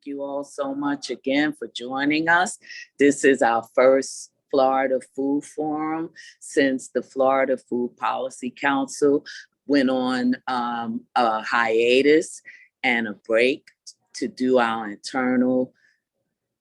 thank you all so much again for joining us. This is our first Florida Food Forum since the Florida Food Policy Council went on a hiatus and a break to do our internal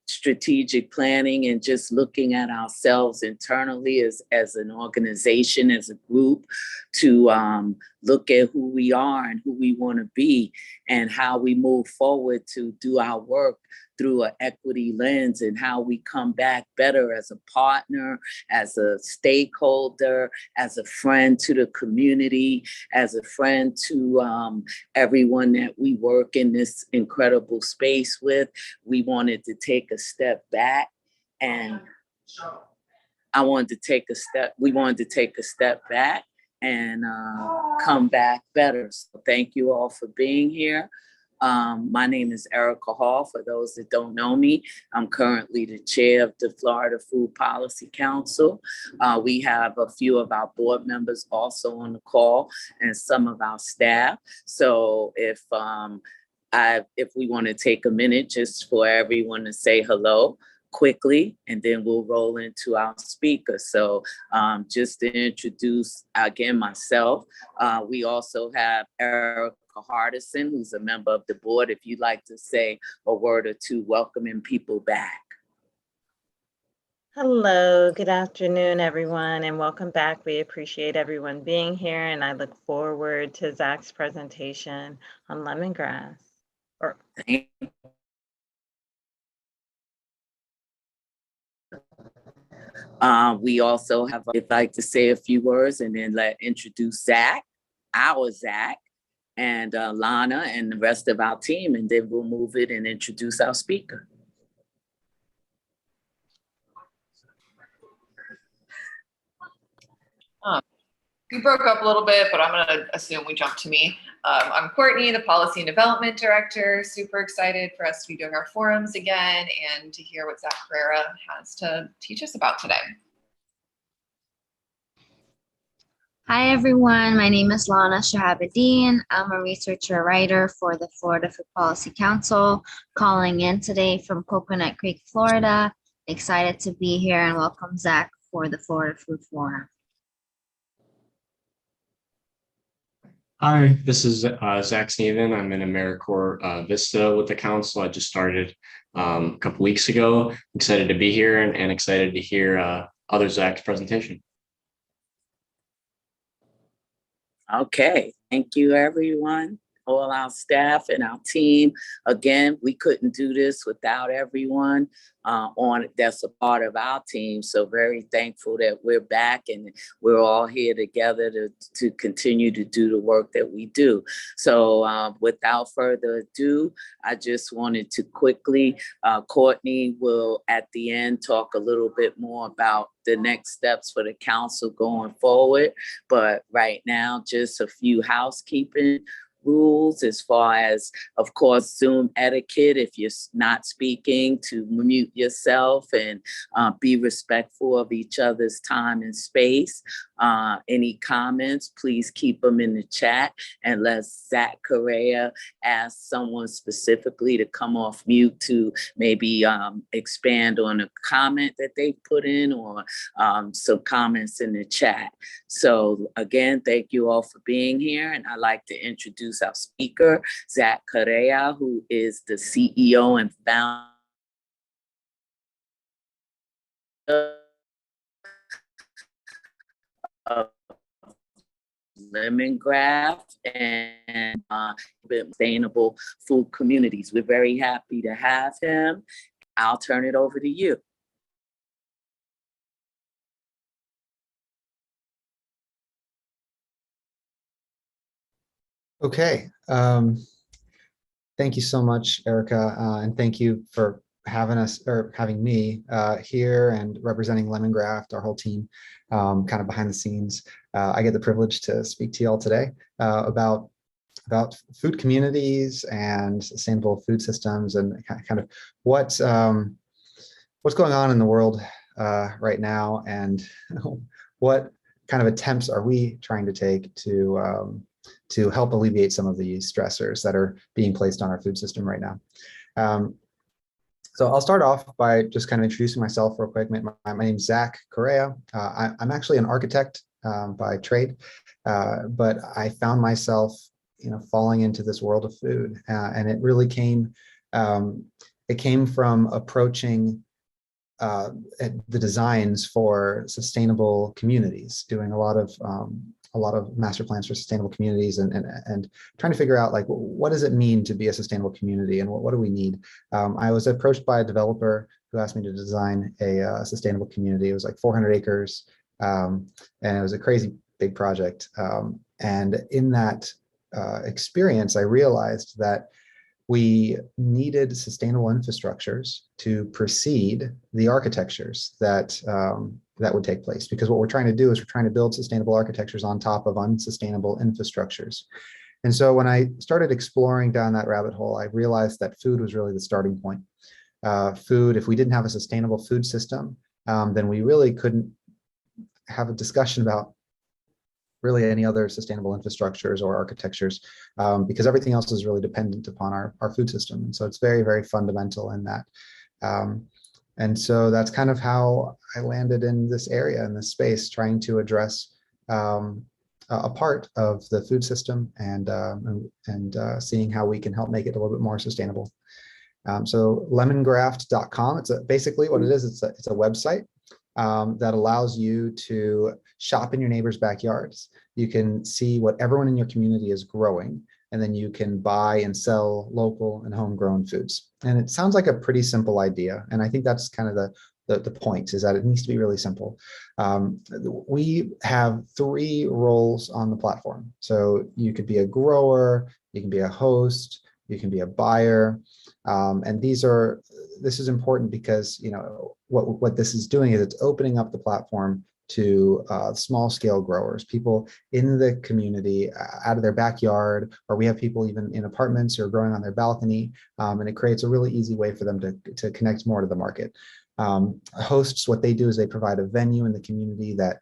strategic planning and just looking at ourselves internally as an organization, as a group, to look at who we are and who we want to be and how we move forward to do our work through an equity lens, and how we come back better as a partner, as a stakeholder, as a friend to the community, as a friend to everyone that we work in this incredible space with. We wanted to take a step back, and we wanted to take a step back and come back better. So thank you all for being here. My name is Erica Hall. For those that don't know me, I'm currently the chair of the Florida Food Policy Council. We have a few of our board members also on the call and some of our staff. So if we want to take a minute just for everyone to say hello quickly, and then we'll roll into our speaker. So just to introduce again myself, we also have Erica Hardison, who's a member of the board. If you'd like to say a word or two welcoming people back. Hello, good afternoon, everyone, and welcome back. We appreciate everyone being here, and I look forward to Zach's presentation on lemongrass. We also have, I'd like to say a few words and then introduce Zach, our Zach, and Lana and the rest of our team, and then we'll move it and introduce our speaker. We broke up a little bit, but I'm going to assume we jump to me. I'm Courtney, the Policy and Development Director. Super excited for us to be doing our forums again and to hear what Zach Correa has to teach us about today. Hi, everyone. My name is Lana Shahabuddin. I'm a researcher writer for the Florida Food Policy Council, calling in today from Coconut Creek, Florida. Excited to be here and welcome Zach for the Florida Food Forum. Hi, this is Zach Sneven. I'm in AmeriCorps Vista with the council. I just started a couple weeks ago. Excited to be here and excited to hear other Zach's presentation. Okay, thank you, everyone, all our staff and our team. Again, we couldn't do this without everyone that's a part of our team. So very thankful that we're back and we're all here together to continue to do the work that we do. So without further ado, I just wanted to quickly, Courtney will at the end talk a little bit more about the next steps for the council going forward. But right now, just a few housekeeping rules as far as, of course, Zoom etiquette. If you're not speaking, to mute yourself and be respectful of each other's time and space. Any comments, please keep them in the chat, unless Zach Correa asks someone specifically to come off mute to maybe expand on a comment that they put in, or some comments in the chat. So again, thank you all for being here. And I'd like to introduce our speaker, Zach Correa, who is the CEO and founder of LemonGRAFT and sustainable food communities. We're very happy to have him. I'll turn it over to you. Okay. Thank you so much, Erica, and thank you for having us, or having me here and representing LemonGRAFT, our whole team, kind of behind the scenes. I get the privilege to speak to you all today about food communities and sustainable food systems, and kind of what's going on in the world right now, and what kind of attempts are we trying to take to help alleviate some of the stressors that are being placed on our food system right now. So I'll start off by just kind of introducing myself real quick. My name's Zach Correa. I'm actually an architect by trade, but I found myself, falling into this world of food, and it really came. It came from approaching the designs for sustainable communities, doing a lot of master plans for sustainable communities, and trying to figure out, like, what does it mean to be a sustainable community, and what do we need. I was approached by a developer who asked me to design a sustainable community. It was like 400 acres, and it was a crazy big project. And in that experience, I realized that we needed sustainable infrastructures to precede the architectures that would take place. Because what we're trying to do is we're trying to build sustainable architectures on top of unsustainable infrastructures. And so when I started exploring down that rabbit hole, I realized that food was really the starting point. Food, if we didn't have a sustainable food system, then we really couldn't have a discussion about really any other sustainable infrastructures or architectures, because everything else is really dependent upon our food system. And so it's very, very fundamental in that. And so that's kind of how I landed in this area, in this space, trying to address a part of the food system and seeing how we can help make it a little bit more sustainable. So lemongraft.com, basically what it is, it's a website that allows you to shop in your neighbor's backyards. You can see what everyone in your community is growing, and then you can buy and sell local and homegrown foods. And it sounds like a pretty simple idea. And I think that's kind of the point, is that it needs to be really simple. We have 3 roles on the platform. So you could be a grower, you can be a host, you can be a buyer. And this is important because, what this is doing is it's opening up the platform to small scale growers, people in the community, out of their backyard, or we have people even in apartments who are growing on their balcony. And it creates a really easy way for them to connect more to the market. Hosts, what they do is they provide a venue in the community that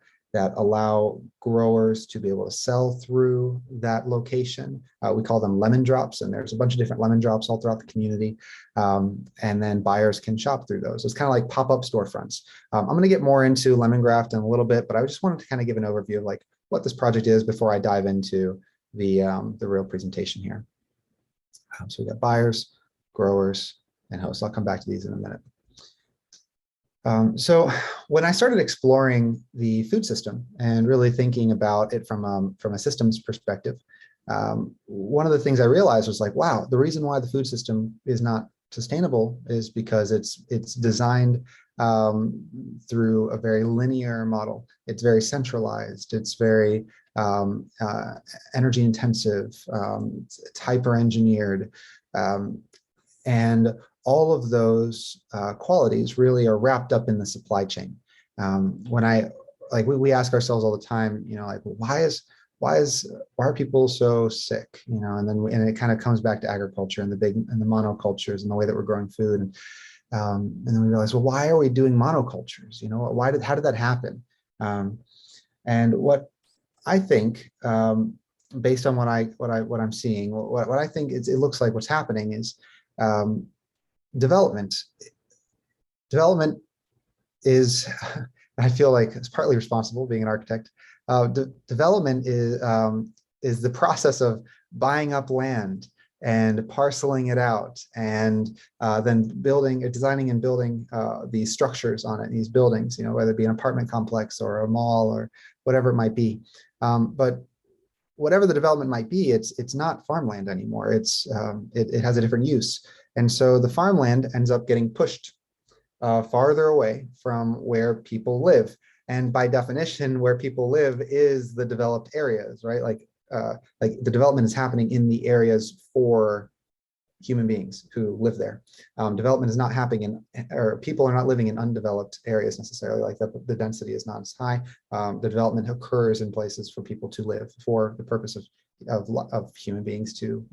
allow growers to be able to sell through that location. We call them lemon drops, and there's a bunch of different lemon drops all throughout the community. And then buyers can shop through those. It's kind of like pop-up storefronts. I'm going to get more into LemonGRAFT in a little bit, but I just wanted to kind of give an overview of, like, what this project is before I dive into the real presentation here. So we got buyers, growers, and hosts. I'll come back to these in a minute. So when I started exploring the food system and really thinking about it from a systems perspective, one of the things I realized was, like, wow, the reason why the food system is not sustainable is because it's designed through a very linear model. It's very centralized. It's very energy intensive. It's hyper engineered, and all of those qualities really are wrapped up in the supply chain. We ask ourselves all the time, like, why are people so sick? And it kind of comes back to agriculture and the monocultures and the way that we're growing food. And then we realize, well, why are we doing monocultures? How did that happen? And what I think, based on what I'm seeing, what I think it looks like what's happening is, development is, I feel like it's partly responsible, being an architect. Development is the process of buying up land and parceling it out, and then designing and building these structures on it, these buildings, whether it be an apartment complex or a mall or whatever it might be. But whatever the development might be, it's not farmland anymore. It has a different use. And so the farmland ends up getting pushed farther away from where people live. And by definition, where people live is the developed areas, right? Like the development is happening in the areas for human beings who live there. Development is not happening or people are not living in undeveloped areas necessarily. Like the density is not as high. The development occurs in places for people to live for the purpose of human beings to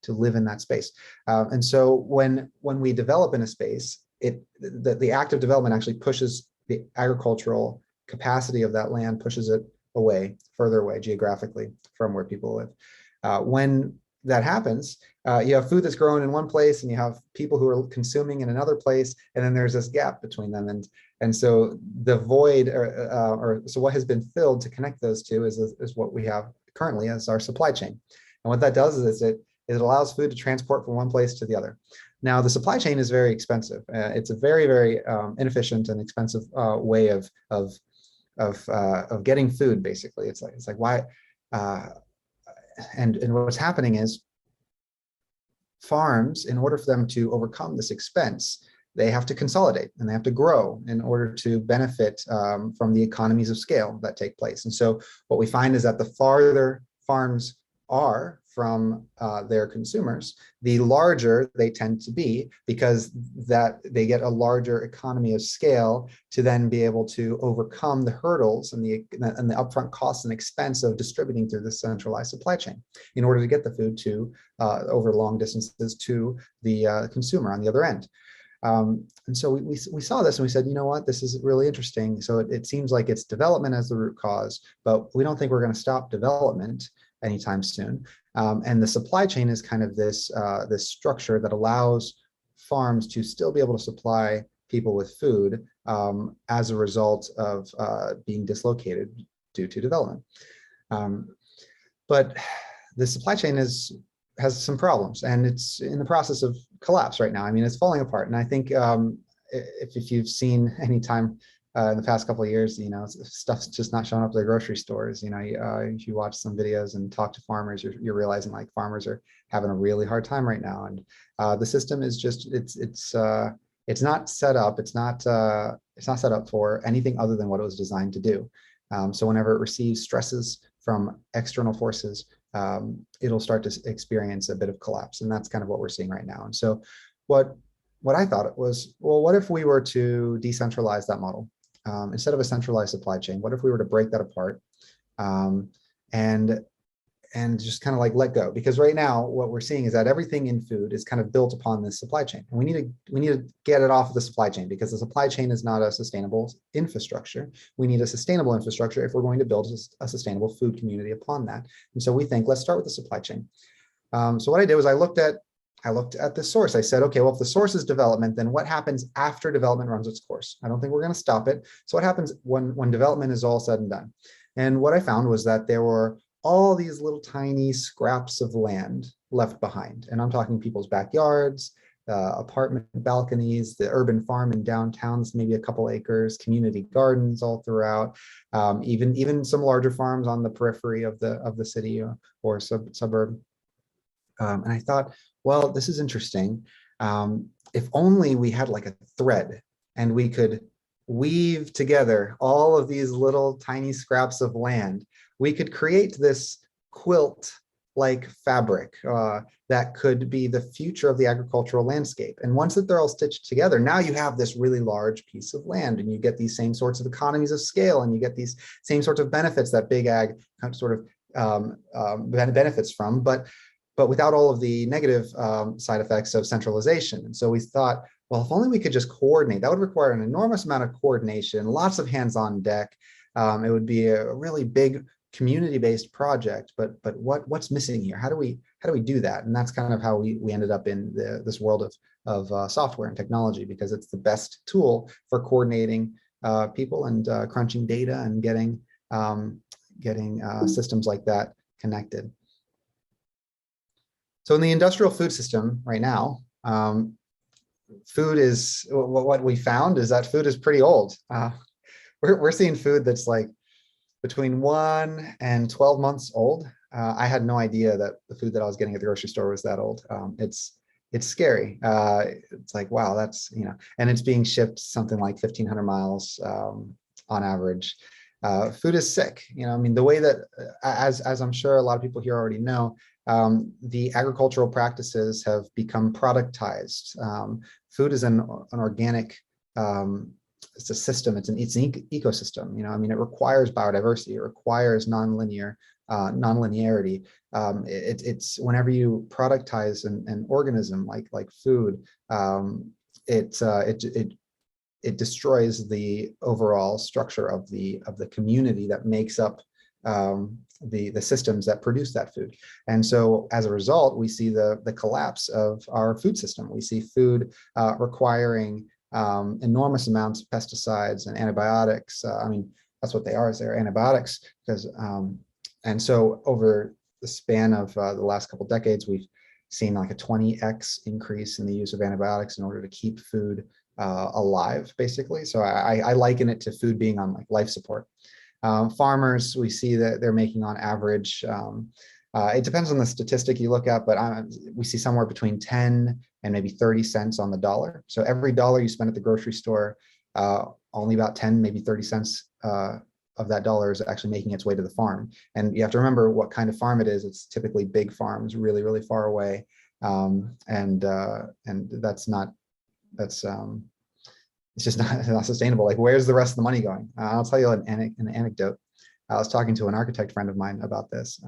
live in that space. And so when we develop in a space, the act of development actually pushes the agricultural capacity of that land, pushes it further away geographically from where people live. When that happens, you have food that's grown in one place and you have people who are consuming in another place, and then there's this gap between them. And so the void, so what has been filled to connect those two is what we have currently as our supply chain. And what that does is it allows food to transport from one place to the other. Now, the supply chain is very expensive. It's a very, very inefficient and expensive way of getting food. Basically, it's like why. And what's happening is farms, in order for them to overcome this expense, they have to consolidate and they have to grow in order to benefit from the economies of scale that take place. And so what we find is that the farther farms are from their consumers, the larger they tend to be, because that they get a larger economy of scale to then be able to overcome the hurdles and the upfront costs and expense of distributing through the centralized supply chain in order to get the food to over long distances to the consumer on the other end. And so we saw this and we said, you know what, this is really interesting. So it seems like it's development as the root cause, but we don't think we're going to stop development anytime soon. And the supply chain is kind of this structure that allows farms to still be able to supply people with food as a result of being dislocated due to development. But the supply chain has some problems, and it's in the process of collapse right now. I mean, it's falling apart. And I think if you've seen any time in the past couple of years, you know, stuff's just not showing up at the grocery stores. You know, if you watch some videos and talk to farmers, you're realizing like farmers are having a really hard time right now. And the system is just, it's not set up. It's not set up for anything other than what it was designed to do. So whenever it receives stresses from external forces, it'll start to experience a bit of collapse. And that's kind of what we're seeing right now. And so what I thought it was, well, what if we were to decentralize that model? Instead of a centralized supply chain, what if we were to break that apart and just kind of like let go? Because right now what we're seeing is that everything in food is kind of built upon this supply chain, and we need to get it off of the supply chain, because the supply chain is not a sustainable infrastructure. We need a sustainable infrastructure if we're going to build a sustainable food community upon that. And so we think, let's start with the supply chain. So what I did was I looked at the source. I said, okay, well, if the source is development, then what happens after development runs its course? I don't think we're going to stop it. So what happens when development is all said and done? And what I found was that there were all these little tiny scraps of land left behind. And I'm talking people's backyards, apartment balconies, the urban farm in downtowns, maybe a couple acres, community gardens all throughout, even some larger farms on the periphery of the city or suburb. And I thought, well, this is interesting. If only we had like a thread and we could weave together all of these little tiny scraps of land, we could create this quilt-like fabric that could be the future of the agricultural landscape. And once that they're all stitched together, now you have this really large piece of land, and you get these same sorts of economies of scale, and you get these same sorts of benefits that Big Ag sort of benefits from, but without all of the negative side effects of centralization. And so we thought, well, if only we could just coordinate. That would require an enormous amount of coordination, lots of hands on deck. It would be a really big community-based project, but what's missing here? How do we do that? And that's kind of how we ended up in this world of software and technology, because it's the best tool for coordinating people and crunching data and getting systems like that connected. So in the industrial food system right now, food is, what we found is that food is pretty old. We're seeing food that's like between 1 and 12 months old. I had no idea that the food that I was getting at the grocery store was that old. It's scary. It's like, wow, that's, you know, and it's being shipped something like 1,500 miles on average. Food is sick. You know, I mean, the way that, as I'm sure a lot of people here already know, the agricultural practices have become productized. Food is an organic, it's a system, it's an ecosystem. You know, I mean, it requires biodiversity, it requires nonlinearity. It's whenever you productize an organism like food, it destroys the overall structure of the community that makes up the systems that produce that food. And so as a result, we see the collapse of our food system. We see food requiring enormous amounts of pesticides and antibiotics. I mean, that's what they are, is they're antibiotics. Because and so over the span of the last couple of decades, we've seen like a 20x increase in the use of antibiotics in order to keep food alive, basically. So I liken it to food being on like life support. Farmers, we see that they're making on average, it depends on the statistic you look at, but we see somewhere between 10 and maybe 30 cents on the dollar. So every dollar you spend at the grocery store, only about 10, maybe 30 cents of that dollar is actually making its way to the farm. And you have to remember what kind of farm it is. It's typically big farms, really, really far away. And that's not, it's just not sustainable. Like, where's the rest of the money going? I'll tell you an anecdote. I was talking to an architect friend of mine about this.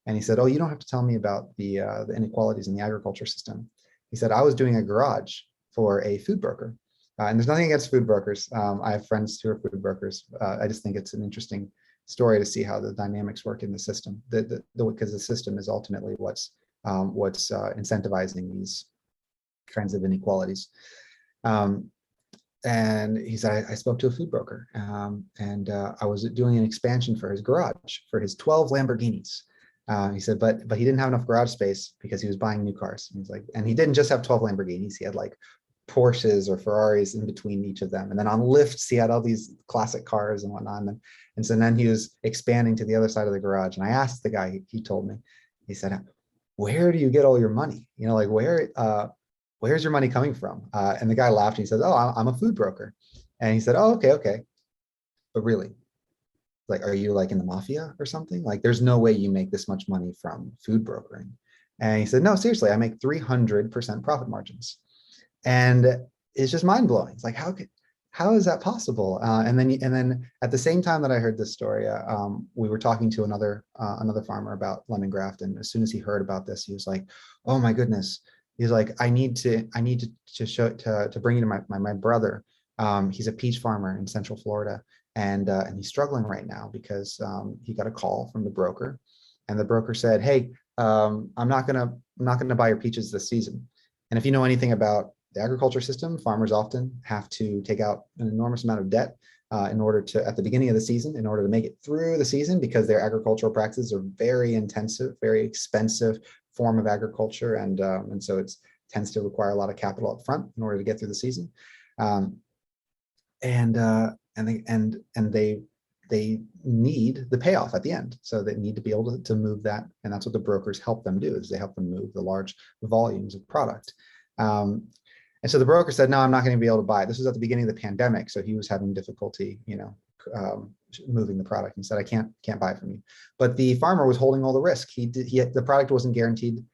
And he said, "Oh, you don't have to tell me about the inequalities in the agriculture system." He said, "I was doing a garage for a food broker." And there's nothing against food brokers. I have friends who are food brokers. I just think it's an interesting story to see how the dynamics work in the system, because the system is ultimately what's incentivizing these kinds of inequalities. And he said, I spoke to a food broker, and I was doing an expansion for his garage for his 12 Lamborghinis. He said, but he didn't have enough garage space because he was buying new cars. And he's like, and he didn't just have 12 Lamborghinis. He had like Porsches or Ferraris in between each of them. And then on lifts, he had all these classic cars and whatnot. And so then he was expanding to the other side of the garage. And I asked the guy, he told me, he said, "Where do you get all your money? You know, like where's your money coming from?" And the guy laughed and he said, "Oh, I'm a food broker." And he said, "Oh, okay. But really, like, are you like in the mafia or something? Like, there's no way you make this much money from food brokering." And he said, "No, seriously, I make 300% profit margins." And it's just mind blowing. It's like, how is that possible? And then at the same time that I heard this story, we were talking to another farmer about LemonGRAFT, and as soon as he heard about this, he was like, "Oh my goodness." He's like, I need to bring you to my brother. He's a peach farmer in Central Florida, and he's struggling right now because he got a call from the broker, and the broker said, "Hey, I'm not gonna buy your peaches this season." And if you know anything about the agriculture system, farmers often have to take out an enormous amount of debt in order to, at the beginning of the season, in order to make it through the season, because their agricultural practices are very intensive, very expensive form of agriculture, and so it tends to require a lot of capital up front in order to get through the season, and they need the payoff at the end, so they need to be able to move that, and that's what the brokers help them do, is they help them move the large volumes of product. And so the broker said, "No, I'm not going to be able to buy it." This was at the beginning of the pandemic, so he was having difficulty, moving the product. He said, "I can't buy it from you." But the farmer was holding all the risk. The product wasn't guaranteed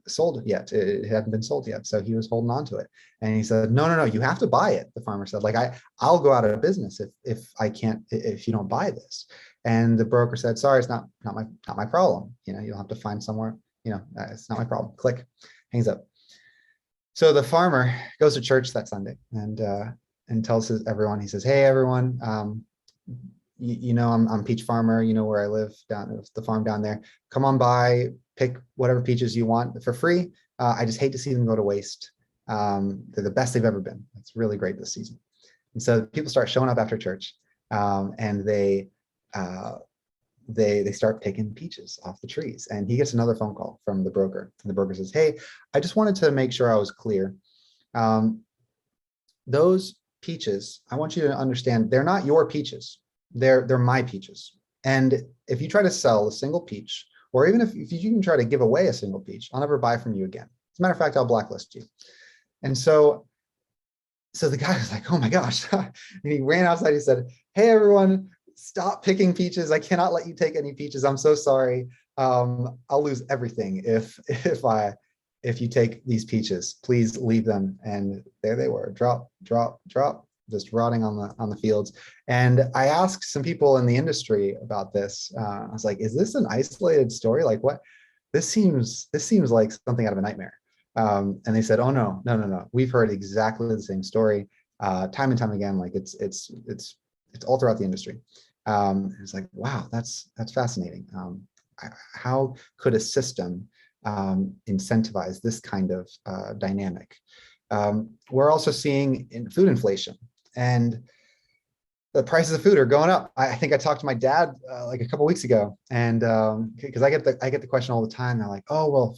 sold yet. It hadn't been sold yet, so he was holding on to it. And he said, No, you have to buy it." The farmer said, "Like, I'll go out of business if you don't buy this." And the broker said, "Sorry, it's not my problem. You'll have to find somewhere. It's not my problem." Click, hangs up. So the farmer goes to church that Sunday and tells everyone, he says, "Hey, everyone, I'm peach farmer, where I live, down at the farm down there. Come on by, pick whatever peaches you want for free. I just hate to see them go to waste. They're the best they've ever been. It's really great this season." And so people start showing up after church, and they start picking peaches off the trees. And he gets another phone call from the broker. And the broker says, "Hey, I just wanted to make sure I was clear. Those peaches, I want you to understand, they're not your peaches. They're my peaches. And if you try to sell a single peach, or even if you even try to give away a single peach, I'll never buy from you again. As a matter of fact, I'll blacklist you." And so the guy was like, "Oh my gosh." And he ran outside. He said, "Hey, everyone, stop picking peaches. I cannot let you take any peaches. I'm so sorry. I'll lose everything if you take these peaches. Please leave them." And there they were, drop, just rotting on the fields. And I asked some people in the industry about this. I was like, "Is this an isolated story? Like, what? This seems like something out of a nightmare." And they said, "Oh no. We've heard exactly the same story, time and time again. Like, it's all throughout the industry." It's like, wow, that's fascinating. How could a system incentivize this kind of dynamic? We're also seeing food inflation, and the prices of food are going up. I think I talked to my dad like a couple weeks ago, and because I get the question all the time. They're like, "Oh, well,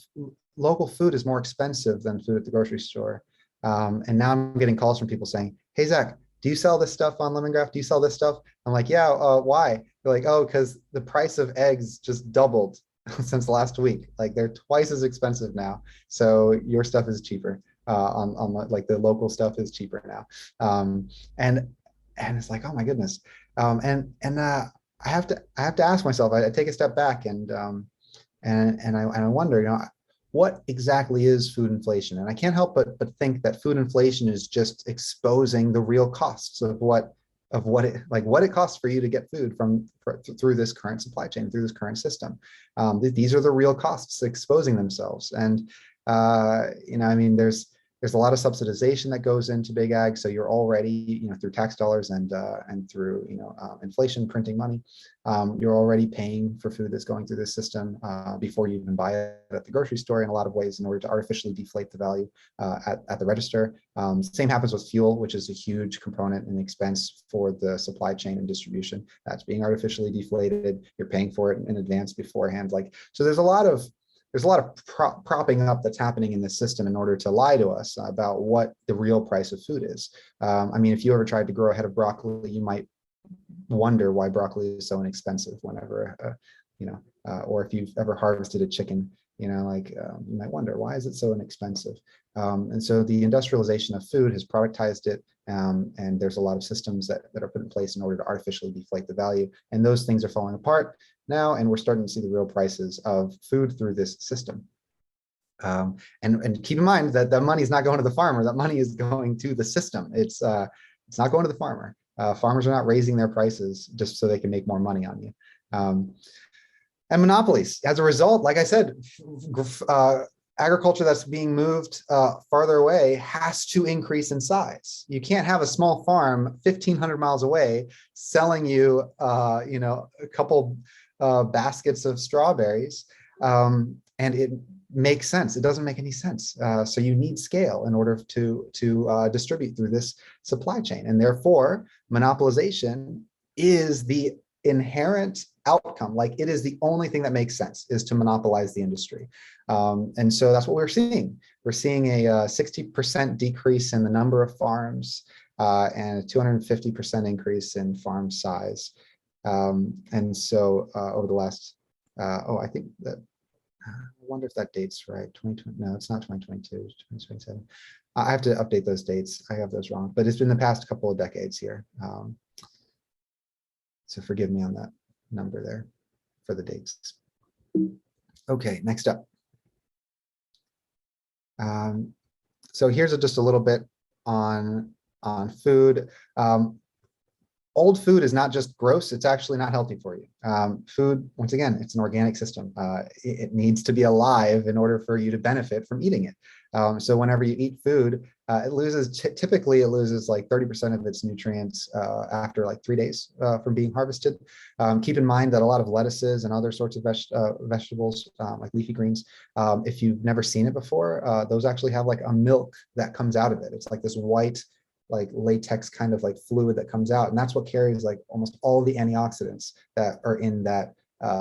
local food is more expensive than food at the grocery store." And now I'm getting calls from people saying, "Hey, Zach, do you sell this stuff on LemonGRAFT? Do you sell this stuff?" I'm like, "Yeah, why?" They're like, "Oh, because the price of eggs just doubled since last week. Like they're twice as expensive now. So your stuff is cheaper. Like the local stuff is cheaper now." And it's like, oh my goodness. I have to ask myself. I take a step back and I wonder, what exactly is food inflation? And I can't help but think that food inflation is just exposing the real costs of what it costs for you to get food through this current supply chain, through this current system. These are the real costs exposing themselves. And I mean, there's a lot of subsidization that goes into big ag. So you're already, through tax dollars and through, inflation, printing money, you're already paying for food that's going through this system before you even buy it at the grocery store in a lot of ways in order to artificially deflate the value at the register. Same happens with fuel, which is a huge component and expense for the supply chain and distribution. That's being artificially deflated. You're paying for it in advance beforehand. So there's a lot of propping up that's happening in the system in order to lie to us about what the real price of food is. I mean, if you ever tried to grow a head of broccoli, you might wonder why broccoli is so inexpensive whenever, or if you've ever harvested a chicken, you might wonder, why is it so inexpensive? And so the industrialization of food has productized it, and there's a lot of systems that are put in place in order to artificially deflate the value. And those things are falling apart now, and we're starting to see the real prices of food through this system. And keep in mind that the money is not going to the farmer. That money is going to the system. It's not going to the farmer. Farmers are not raising their prices just so they can make more money on you. And monopolies, as a result, like I said, agriculture that's being moved farther away has to increase in size. You can't have a small farm 1,500 miles away selling you, a couple baskets of strawberries, and it makes sense. It doesn't make any sense. So you need scale in order to distribute through this supply chain, and therefore monopolization is the inherent outcome. Like, it is the only thing that makes sense, is to monopolize the industry. And so that's what we're seeing. We're seeing a 60% decrease in the number of farms and a 250% increase in farm size. And so over the last, I think that, I wonder if that date's right. 2020, no, it's not 2022, 2027. I have to update those dates. I have those wrong, but it's been the past couple of decades here. So forgive me on that number there for the dates. Okay, next up. So here's just a little bit on food. Old food is not just gross, it's actually not healthy for you. Food, once again, it's an organic system. It needs to be alive in order for you to benefit from eating it. So whenever you eat food, typically it loses like 30% of its nutrients after like 3 days from being harvested. Keep in mind that a lot of lettuces and other sorts of vegetables, like leafy greens, if you've never seen it before, those actually have like a milk that comes out of it. It's like this white, like latex kind of like fluid that comes out, and that's what carries like almost all the antioxidants that are in that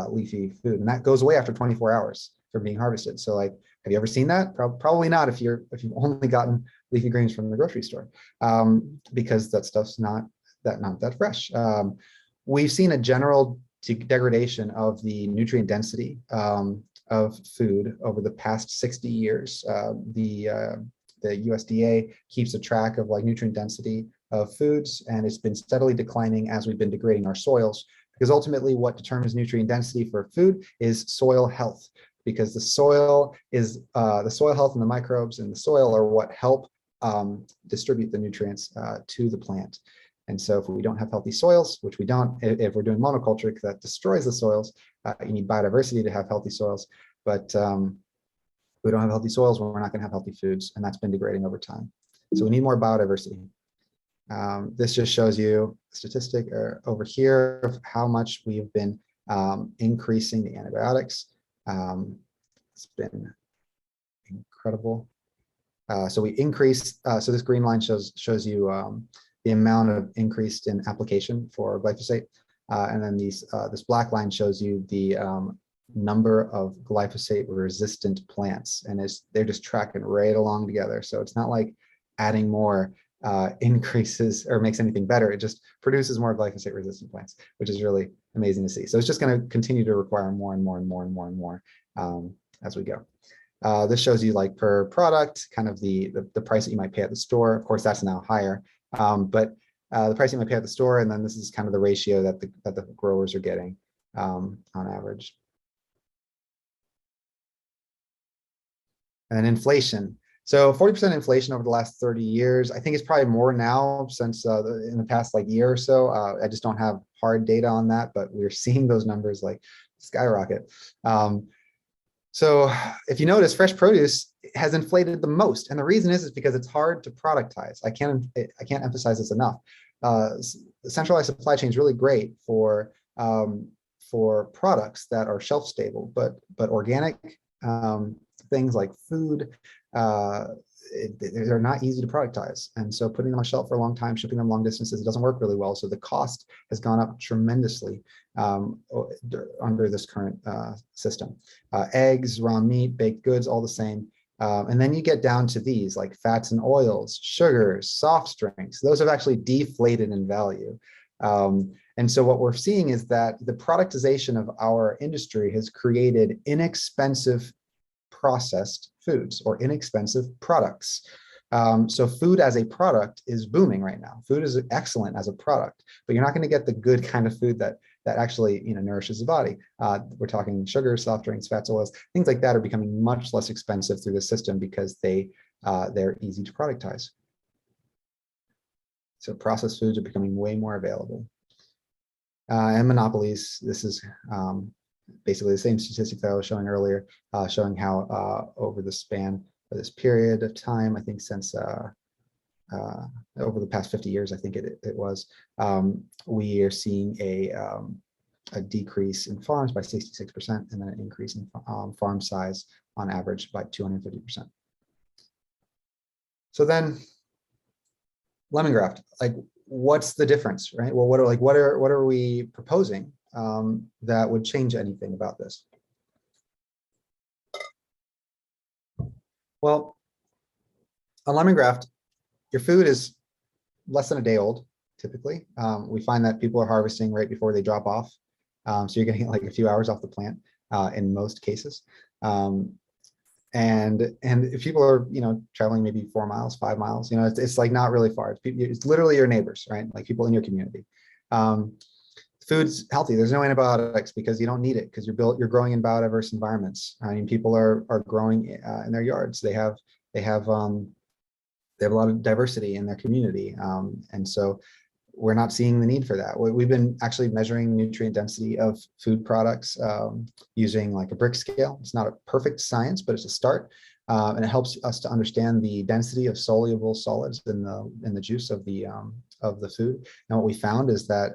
leafy food, and that goes away after 24 hours from being harvested. So like, have you ever seen that? Probably not if you've only gotten leafy greens from the grocery store, because that stuff's not that fresh. We've seen a general degradation of the nutrient density of food over the past 60 years. The USDA keeps a track of like nutrient density of foods, and it's been steadily declining as we've been degrading our soils, because ultimately what determines nutrient density for food is soil health, because the soil health and the microbes in the soil are what help distribute the nutrients to the plant. And so if we don't have healthy soils, which we don't, if we're doing monoculture, that destroys the soils, you need biodiversity to have healthy soils. But if we don't have healthy soils, we're not going to have healthy foods, and that's been degrading over time. So we need more biodiversity. This just shows you a statistic over here of how much we've been increasing the antibiotics. It's been incredible. So we increased, so this green line shows you the amount of increased in application for glyphosate. And then this black line shows you the number of glyphosate resistant plants, and they're just tracking right along together. So it's not like adding more increases or makes anything better. It just produces more glyphosate resistant plants, which is really amazing to see. So it's just going to continue to require more and more and more and more and more as we go. This shows you like per product, kind of the price that you might pay at the store. Of course, that's now higher, but the price you might pay at the store, and then this is kind of the ratio that the growers are getting on average. And inflation. So 40% inflation over the last 30 years. I think it's probably more now since in the past like year or so. I just don't have hard data on that, but we're seeing those numbers like skyrocket. So if you notice, fresh produce has inflated the most, and the reason is because it's hard to productize. I can't emphasize this enough. The centralized supply chain is really great for products that are shelf stable, but organic things like food, they're not easy to productize. And so putting them on shelf for a long time, shipping them long distances, it doesn't work really well. So the cost has gone up tremendously under this current system. Eggs, raw meat, baked goods, all the same. And then you get down to these like fats and oils, sugars, soft drinks. Those have actually deflated in value. And so what we're seeing is that the productization of our industry has created inexpensive processed foods or inexpensive products. So food as a product is booming right now. Food is excellent as a product, but you're not going to get the good kind of food that actually nourishes the body. We're talking sugar, soft drinks, fats, oils, things like that are becoming much less expensive through the system because they're easy to productize. So processed foods are becoming way more available. And monopolies, this is basically the same statistic that I was showing earlier, showing how over the span of this period of time, I think since over the past 50 years, I think it was, we are seeing a decrease in farms by 66% and then an increase in farm size on average by 250%. So then LemonGRAFT, like what's the difference, right? Well, what are we proposing that would change anything about this? Well, on LemonGRAFT, your food is less than a day old, typically. We find that people are harvesting right before they drop off. So you're getting like a few hours off the plant in most cases. And if people are, traveling maybe 4 miles, 5 miles, it's like not really far. It's literally your neighbors, right? Like people in your community. Food's healthy. There's no antibiotics because you don't need it because you're growing in biodiverse environments. I mean, people are growing in their yards. They have a lot of diversity in their community, and so we're not seeing the need for that. We've been actually measuring nutrient density of food products using like a brick scale. It's not a perfect science, but it's a start, and it helps us to understand the density of soluble solids in the juice of the food. And what we found is that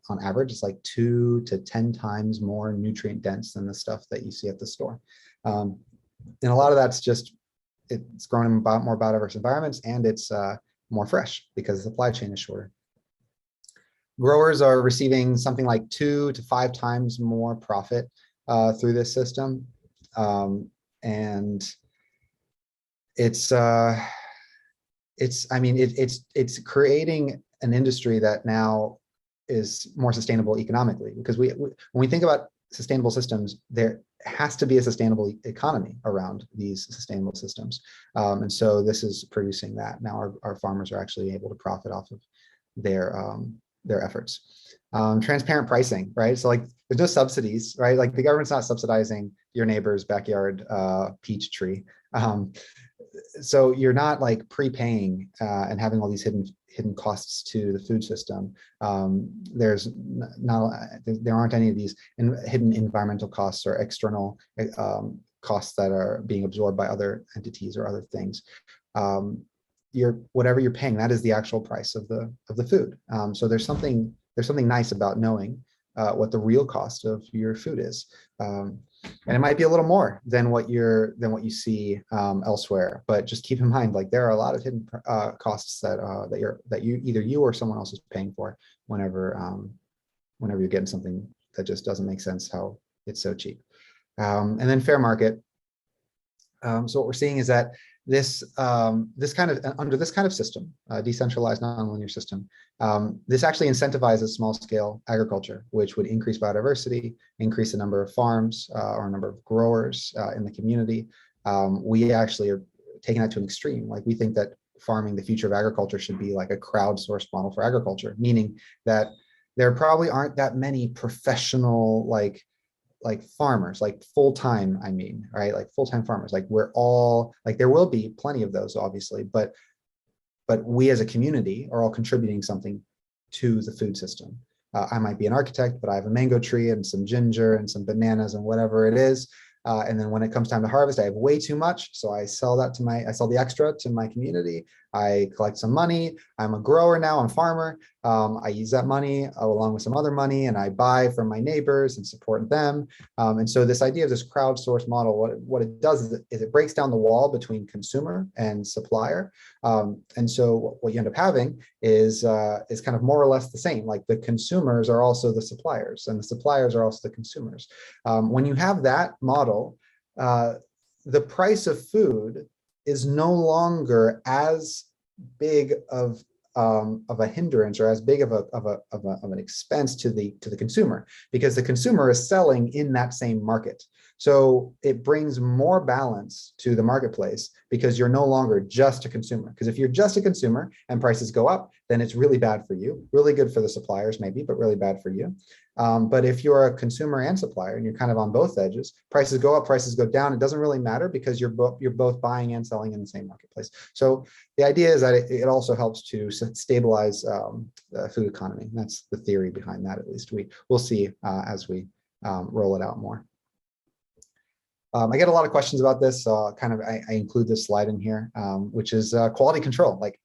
on average, it's like 2 to 10 times more nutrient dense than the stuff that you see at the store. And a lot of that's just, it's grown in more biodiverse environments, and it's more fresh because the supply chain is shorter. Growers are receiving something like 2 to 5 times more profit through this system. And it's creating an industry that now is more sustainable economically, because when we think about sustainable systems, there has to be a sustainable economy around these sustainable systems. And so this is producing that. Now our farmers are actually able to profit off of their efforts. Transparent pricing, right? So like there's no subsidies, right? Like the government's not subsidizing your neighbor's backyard peach tree. So you're not like prepaying and having all these hidden costs to the food system. There aren't any of these hidden environmental costs or external costs that are being absorbed by other entities or other things. whatever you're paying, that is the actual price of the food. So there's something nice about knowing what the real cost of your food is. And it might be a little more than what you see elsewhere, but just keep in mind, like there are a lot of hidden costs that either you or someone else is paying for whenever you're getting something that just doesn't make sense how it's so cheap. And then fair market. So what we're seeing is that under this kind of system, decentralized nonlinear system, this actually incentivizes small scale agriculture, which would increase biodiversity, increase the number of farms or number of growers in the community. We actually are taking that to an extreme. Like we think that farming, the future of agriculture, should be like a crowdsourced model for agriculture, meaning that there probably aren't that many professional like farmers, like full-time, I mean, right? Like full-time farmers, like we're all, like there will be plenty of those obviously, but we as a community are all contributing something to the food system. I might be an architect, but I have a mango tree and some ginger and some bananas and whatever it is. And then when it comes time to harvest, I have way too much. So I sell the extra to my community. I collect some money. I'm a grower now, I'm a farmer. I use that money along with some other money, and I buy from my neighbors and support them. And so this idea of this crowdsourced model, what it does is it breaks down the wall between consumer and supplier. And so what you end up having is kind of more or less the same. Like the consumers are also the suppliers, and the suppliers are also the consumers. When you have that model, the price of food is no longer as big of a hindrance or as big of an expense to the consumer, because the consumer is selling in that same market. So it brings more balance to the marketplace because you're no longer just a consumer. Because if you're just a consumer and prices go up, then it's really bad for you, really good for the suppliers maybe, but really bad for you. But if you're a consumer and supplier and you're kind of on both edges, prices go up, prices go down, it doesn't really matter because you're both buying and selling in the same marketplace. So the idea is that it also helps to stabilize the food economy. That's the theory behind that, at least. We'll see as we roll it out more. I get a lot of questions about this. I include this slide in here, which is quality control. Like,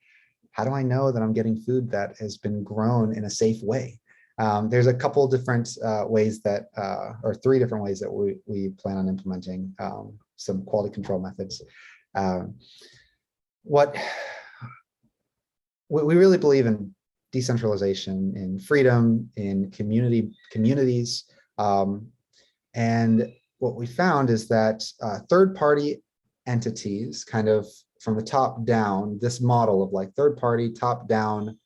how do I know that I'm getting food that has been grown in a safe way? There's a couple different ways that, or 3 different ways that we plan on implementing some quality control methods. We really believe in decentralization, in freedom, in communities, and what we found is that third-party entities, kind of from the top down, this model of like third-party top-down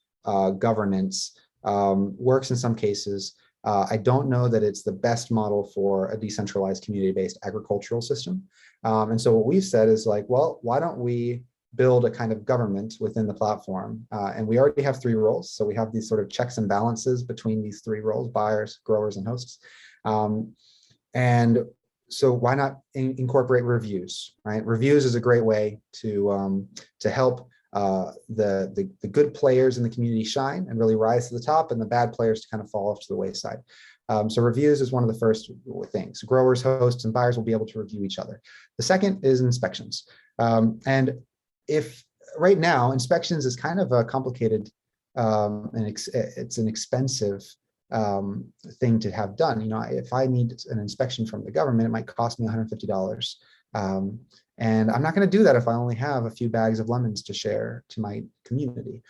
governance works in some cases. I don't know that it's the best model for a decentralized community-based agricultural system. And so what we've said is like, well, why don't we build a kind of government within the platform? And we already have 3 roles. So we have these sort of checks and balances between these 3 roles: buyers, growers, and hosts. And so why not incorporate reviews, right? Reviews is a great way to help the good players in the community shine and really rise to the top, and the bad players to kind of fall off to the wayside. So reviews is one of the first things. Growers, hosts, and buyers will be able to review each other. The second is inspections. And if right now inspections is kind of a complicated and it's an expensive thing to have done. You know, if I need an inspection from the government, it might cost me $150. And I'm not going to do that if I only have a few bags of lemons to share to my community.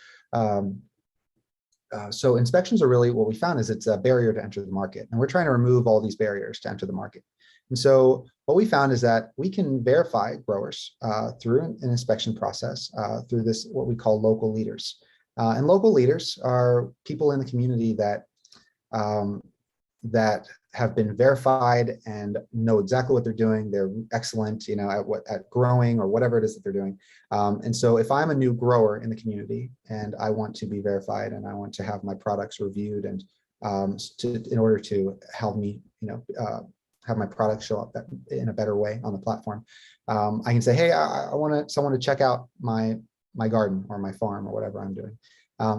So inspections are really, what we found is it's a barrier to enter the market. And we're trying to remove all these barriers to enter the market. And so what we found is that we can verify growers through an inspection process through this, what we call local leaders. And local leaders are people in the community that have been verified and know exactly what they're doing. They're excellent, you know, at growing or whatever it is that they're doing. And so if I'm a new grower in the community and I want to be verified and I want to have my products reviewed and in order to help me, you know, have my products show up in a better way on the platform, I can say, hey, I want someone to check out my garden or my farm or whatever I'm doing.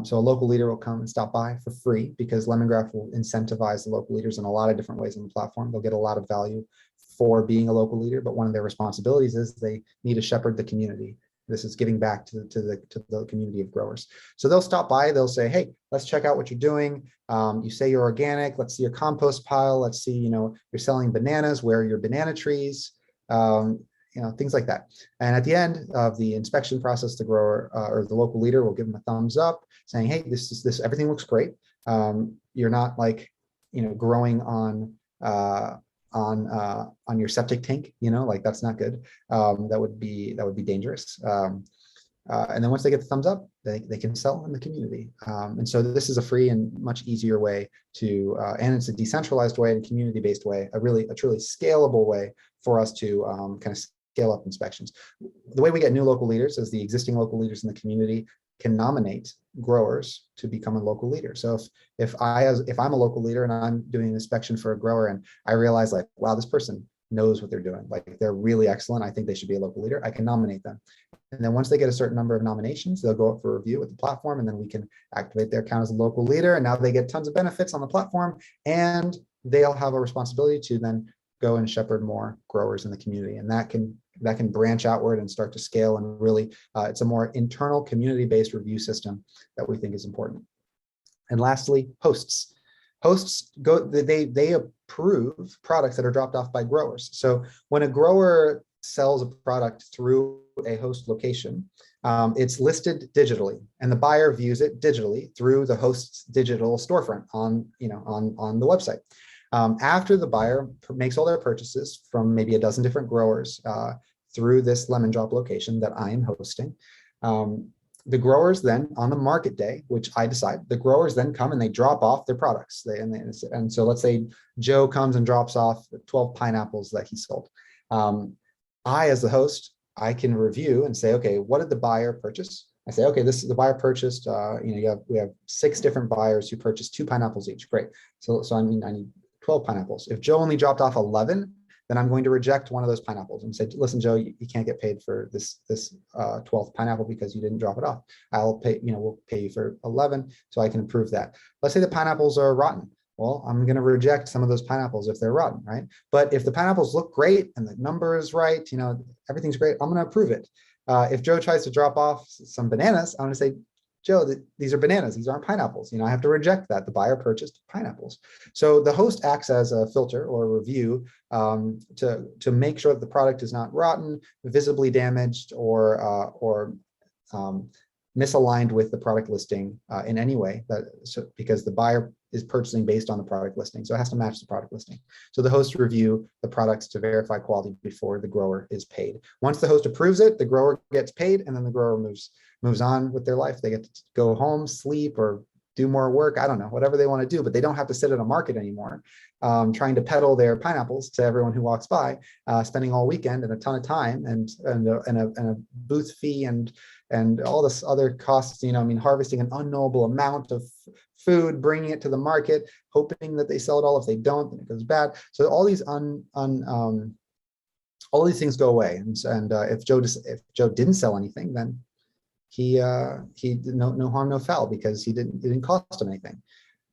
So a local leader will come and stop by for free because LemonGRAFT will incentivize the local leaders in a lot of different ways on the platform. They'll get a lot of value for being a local leader, but one of their responsibilities is they need to shepherd the community This is giving back to the community of growers. So they'll stop by, they'll say, hey, let's check out what you're doing. You say you're organic, let's see your compost pile. Let's see, you're selling bananas, where are your banana trees? Things like that. And at the end of the inspection process, the grower or the local leader will give them a thumbs up saying, hey, everything looks great. You're not like, growing on your septic tank, like that's not good. That would be dangerous. And then once they get the thumbs up, they can sell in the community. And so this is a free and much easier way to, and it's a decentralized way and community-based way, a truly scalable way for us to kind of scale up inspections. The way we get new local leaders is the existing local leaders in the community can nominate growers to become a local leader. So if I'm a local leader and I'm doing an inspection for a grower and I realize like, wow, this person knows what they're doing, like they're really excellent, I think they should be a local leader, I can nominate them. And then once they get a certain number of nominations, they'll go up for review with the platform, and then we can activate their account as a local leader. And now they get tons of benefits on the platform, and they'll have a responsibility to then go and shepherd more growers in the community. And that can branch outward and start to scale. And really, it's a more internal community-based review system that we think is important. And lastly, hosts. Hosts they approve products that are dropped off by growers. So when a grower sells a product through a host location, it's listed digitally, and the buyer views it digitally through the host's digital storefront on the website. After the buyer makes all their purchases from maybe a dozen different growers through this Lemon Drop location that I am hosting, the growers then on the market day, which I decide, the growers then come and they drop off their products. And so let's say Joe comes and drops off 12 pineapples that he sold. I, as the host, I can review and say, okay, what did the buyer purchase? I say, okay, this is the buyer purchased, we have 6 different buyers who purchased 2 pineapples each. Great. So I need 12 pineapples. If Joe only dropped off 11, then I'm going to reject one of those pineapples and say, listen, Joe, you can't get paid for this 12th pineapple because you didn't drop it off. I'll pay, we'll pay you for 11, so I can approve that. Let's say the pineapples are rotten. Well, I'm going to reject some of those pineapples if they're rotten, right? But if the pineapples look great and the number is right, everything's great, I'm going to approve it. If Joe tries to drop off some bananas, I'm going to say, Joe, these are bananas, these aren't pineapples. I have to reject that. The buyer purchased pineapples. So the host acts as a filter or a review to make sure that the product is not rotten, visibly damaged, or misaligned with the product listing in any way, because the buyer is purchasing based on the product listing. So it has to match the product listing. So the host review the products to verify quality before the grower is paid. Once the host approves it, the grower gets paid, and then the grower moves on with their life. They get to go home, sleep, or do more work. I don't know, whatever they want to do, but they don't have to sit at a market anymore, trying to peddle their pineapples to everyone who walks by, spending all weekend and a ton of time and a booth fee and all this other costs, harvesting an unknowable amount of food, bringing it to the market, hoping that they sell it all. If they don't, then it goes bad. So all these all these things go away. And if Joe didn't sell anything, then he did no harm, no foul, because it didn't cost him anything.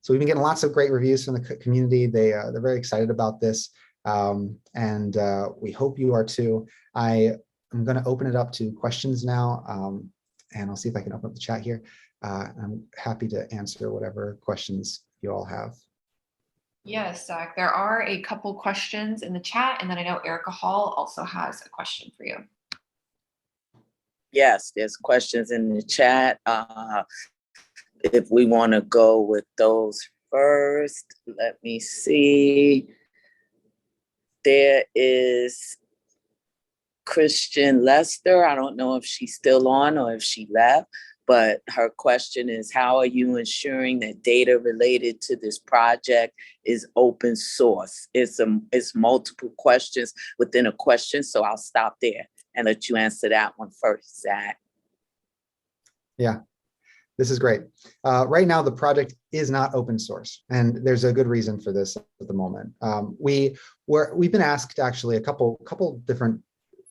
So we've been getting lots of great reviews from the community. They're very excited about this, and we hope you are too. I'm going to open it up to questions now, and I'll see if I can open up the chat here. I'm happy to answer whatever questions you all have. Yes, Zach, there are a couple questions in the chat, and then I know Erica Hall also has a question for you. Yes, there's questions in the chat. If we want to go with those first, let me see. There is Christian Lester. I don't know if she's still on or if she left, but her question is, how are you ensuring that data related to this project is open source? It's multiple questions within a question, so I'll stop there and let you answer that one first, Zach. Yeah, this is great. Right now, the project is not open source, and there's a good reason for this at the moment. We've been asked actually a couple different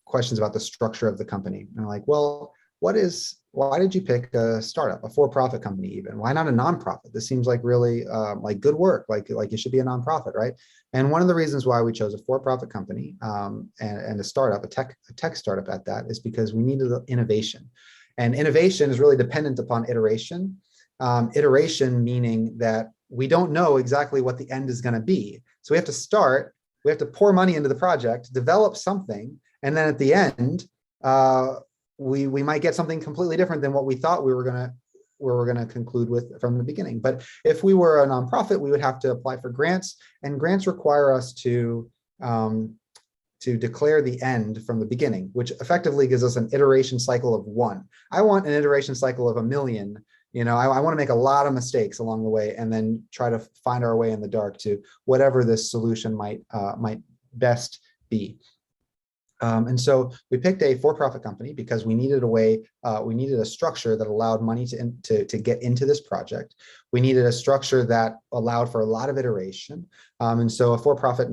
questions about the structure of the company. And like, well, what is why did you pick a startup, a for-profit company even? Why not a nonprofit? This seems like really like good work, like it should be a nonprofit, right? And one of the reasons why we chose a for-profit company and a startup, a tech startup at that, is because we needed innovation. And innovation is really dependent upon iteration. Iteration meaning that we don't know exactly what the end is going to be. So we have to start, we have to pour money into the project, develop something, and then at the end, we might get something completely different than what we thought we were gonna conclude with from the beginning. But if we were a nonprofit, we would have to apply for grants, and grants require us to declare the end from the beginning, which effectively gives us an iteration cycle of 1. I want an iteration cycle of 1,000,000. I want to make a lot of mistakes along the way, and then try to find our way in the dark to whatever this solution might best be. And so we picked a for-profit company because we needed a way, we needed a structure that allowed money to get into this project. We needed a structure that allowed for a lot of iteration. And so a for-profit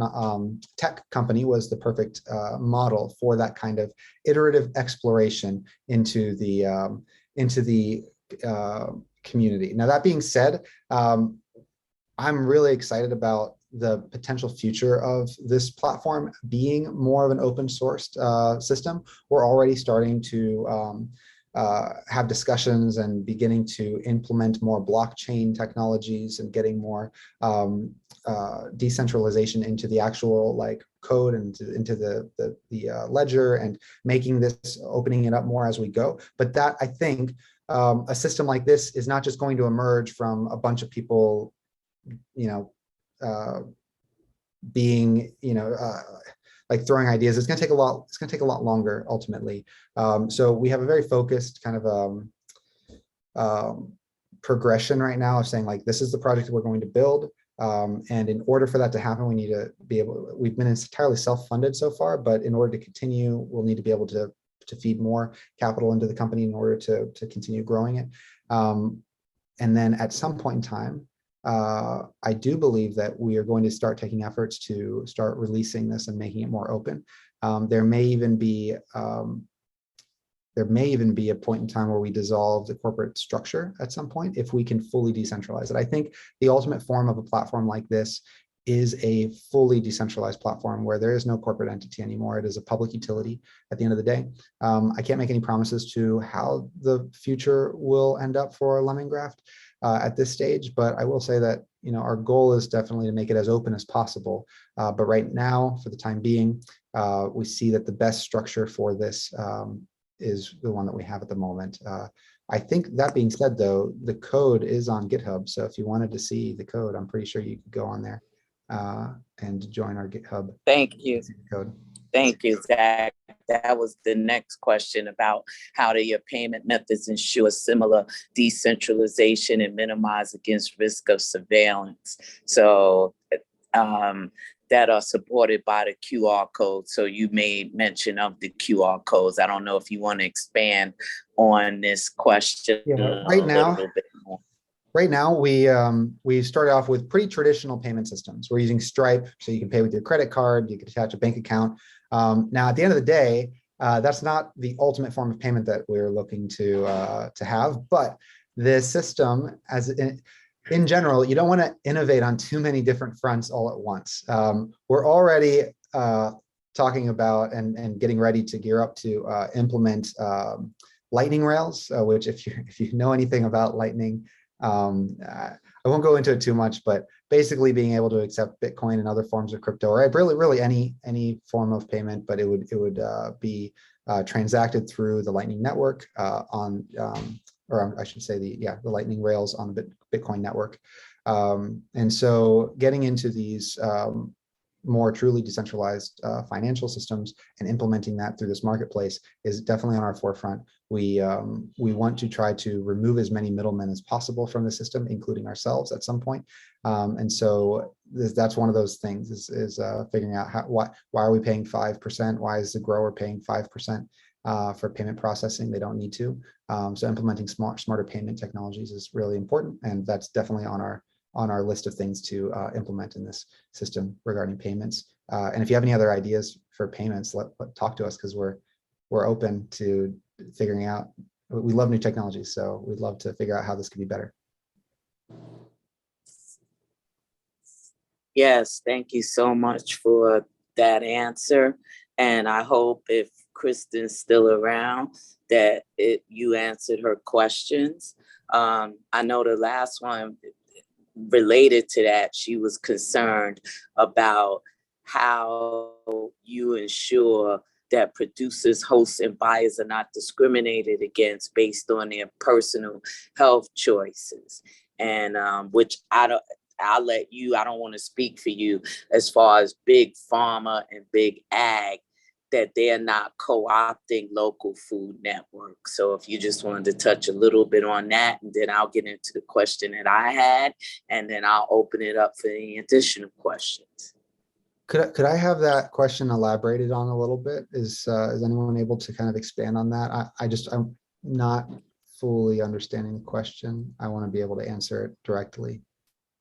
tech company was the perfect model for that kind of iterative exploration into the community. Now, that being said, I'm really excited about the potential future of this platform being more of an open sourced system. We're already starting to have discussions and beginning to implement more blockchain technologies and getting more decentralization into the actual code and into the ledger, and making this, opening it up more as we go. But that, I think, a system like this is not just going to emerge from a bunch of people, being, like throwing ideas. It's going to take a lot. It's going to take a lot longer ultimately. So we have a very focused kind of progression right now of saying, like, this is the project that we're going to build. And in order for that to happen, we need to be able, we've been entirely self-funded so far, but in order to continue, we'll need to be able to feed more capital into the company in order to continue growing it. And then at some point in time, I do believe that we are going to start taking efforts to start releasing this and making it more open. There may even be a point in time where we dissolve the corporate structure at some point if we can fully decentralize it. I think the ultimate form of a platform like this is a fully decentralized platform where there is no corporate entity anymore. It is a public utility at the end of the day. I can't make any promises to how the future will end up for LemonGRAFT at this stage, but I will say that our goal is definitely to make it as open as possible. But right now, for the time being, we see that the best structure for this is the one that we have at the moment. I think that being said, though, the code is on GitHub. So if you wanted to see the code, I'm pretty sure you could go on there and join our GitHub. Thank you. Code. Thank you, Zach. That was the next question about how do your payment methods ensure similar decentralization and minimize against risk of surveillance. So that are supported by the QR code. So you made mention of the QR codes. I don't know if you want to expand on this question. Yeah, right now, we started off with pretty traditional payment systems. We're using Stripe, so you can pay with your credit card, you can attach a bank account. Now, at the end of the day, that's not the ultimate form of payment that we're looking to have, but the system, in general, you don't want to innovate on too many different fronts all at once. We're already talking about and getting ready to gear up to implement Lightning rails, which if you know anything about Lightning, I won't go into it too much, but basically being able to accept Bitcoin and other forms of crypto, or really any form of payment, but it would be transacted through the Lightning network or I should say the Lightning rails on the Bitcoin network. And so getting into these more truly decentralized financial systems and implementing that through this marketplace is definitely on our forefront. We want to try to remove as many middlemen as possible from the system, including ourselves at some point. And so that's one of those things is figuring out why are we paying 5%? Why is the grower paying 5% for payment processing? They don't need to. So implementing smarter payment technologies is really important, and that's definitely on our list of things to implement in this system regarding payments. And if you have any other ideas for payments, talk to us, because we're open to figuring out we love new technologies, so we'd love to figure out how this could be better. Yes, thank you so much for that answer. And I hope if Kristen's still around that you answered her questions. I know the last one related to that, she was concerned about how you ensure that producers, hosts, and buyers are not discriminated against based on their personal health choices. And which I'll let you, I don't want to speak for you as far as big pharma and big ag, that they're not co-opting local food networks. So if you just wanted to touch a little bit on that, and then I'll get into the question that I had, and then I'll open it up for any additional questions. Could I have that question elaborated on a little bit? Is anyone able to kind of expand on that? I'm not fully understanding the question. I want to be able to answer it directly.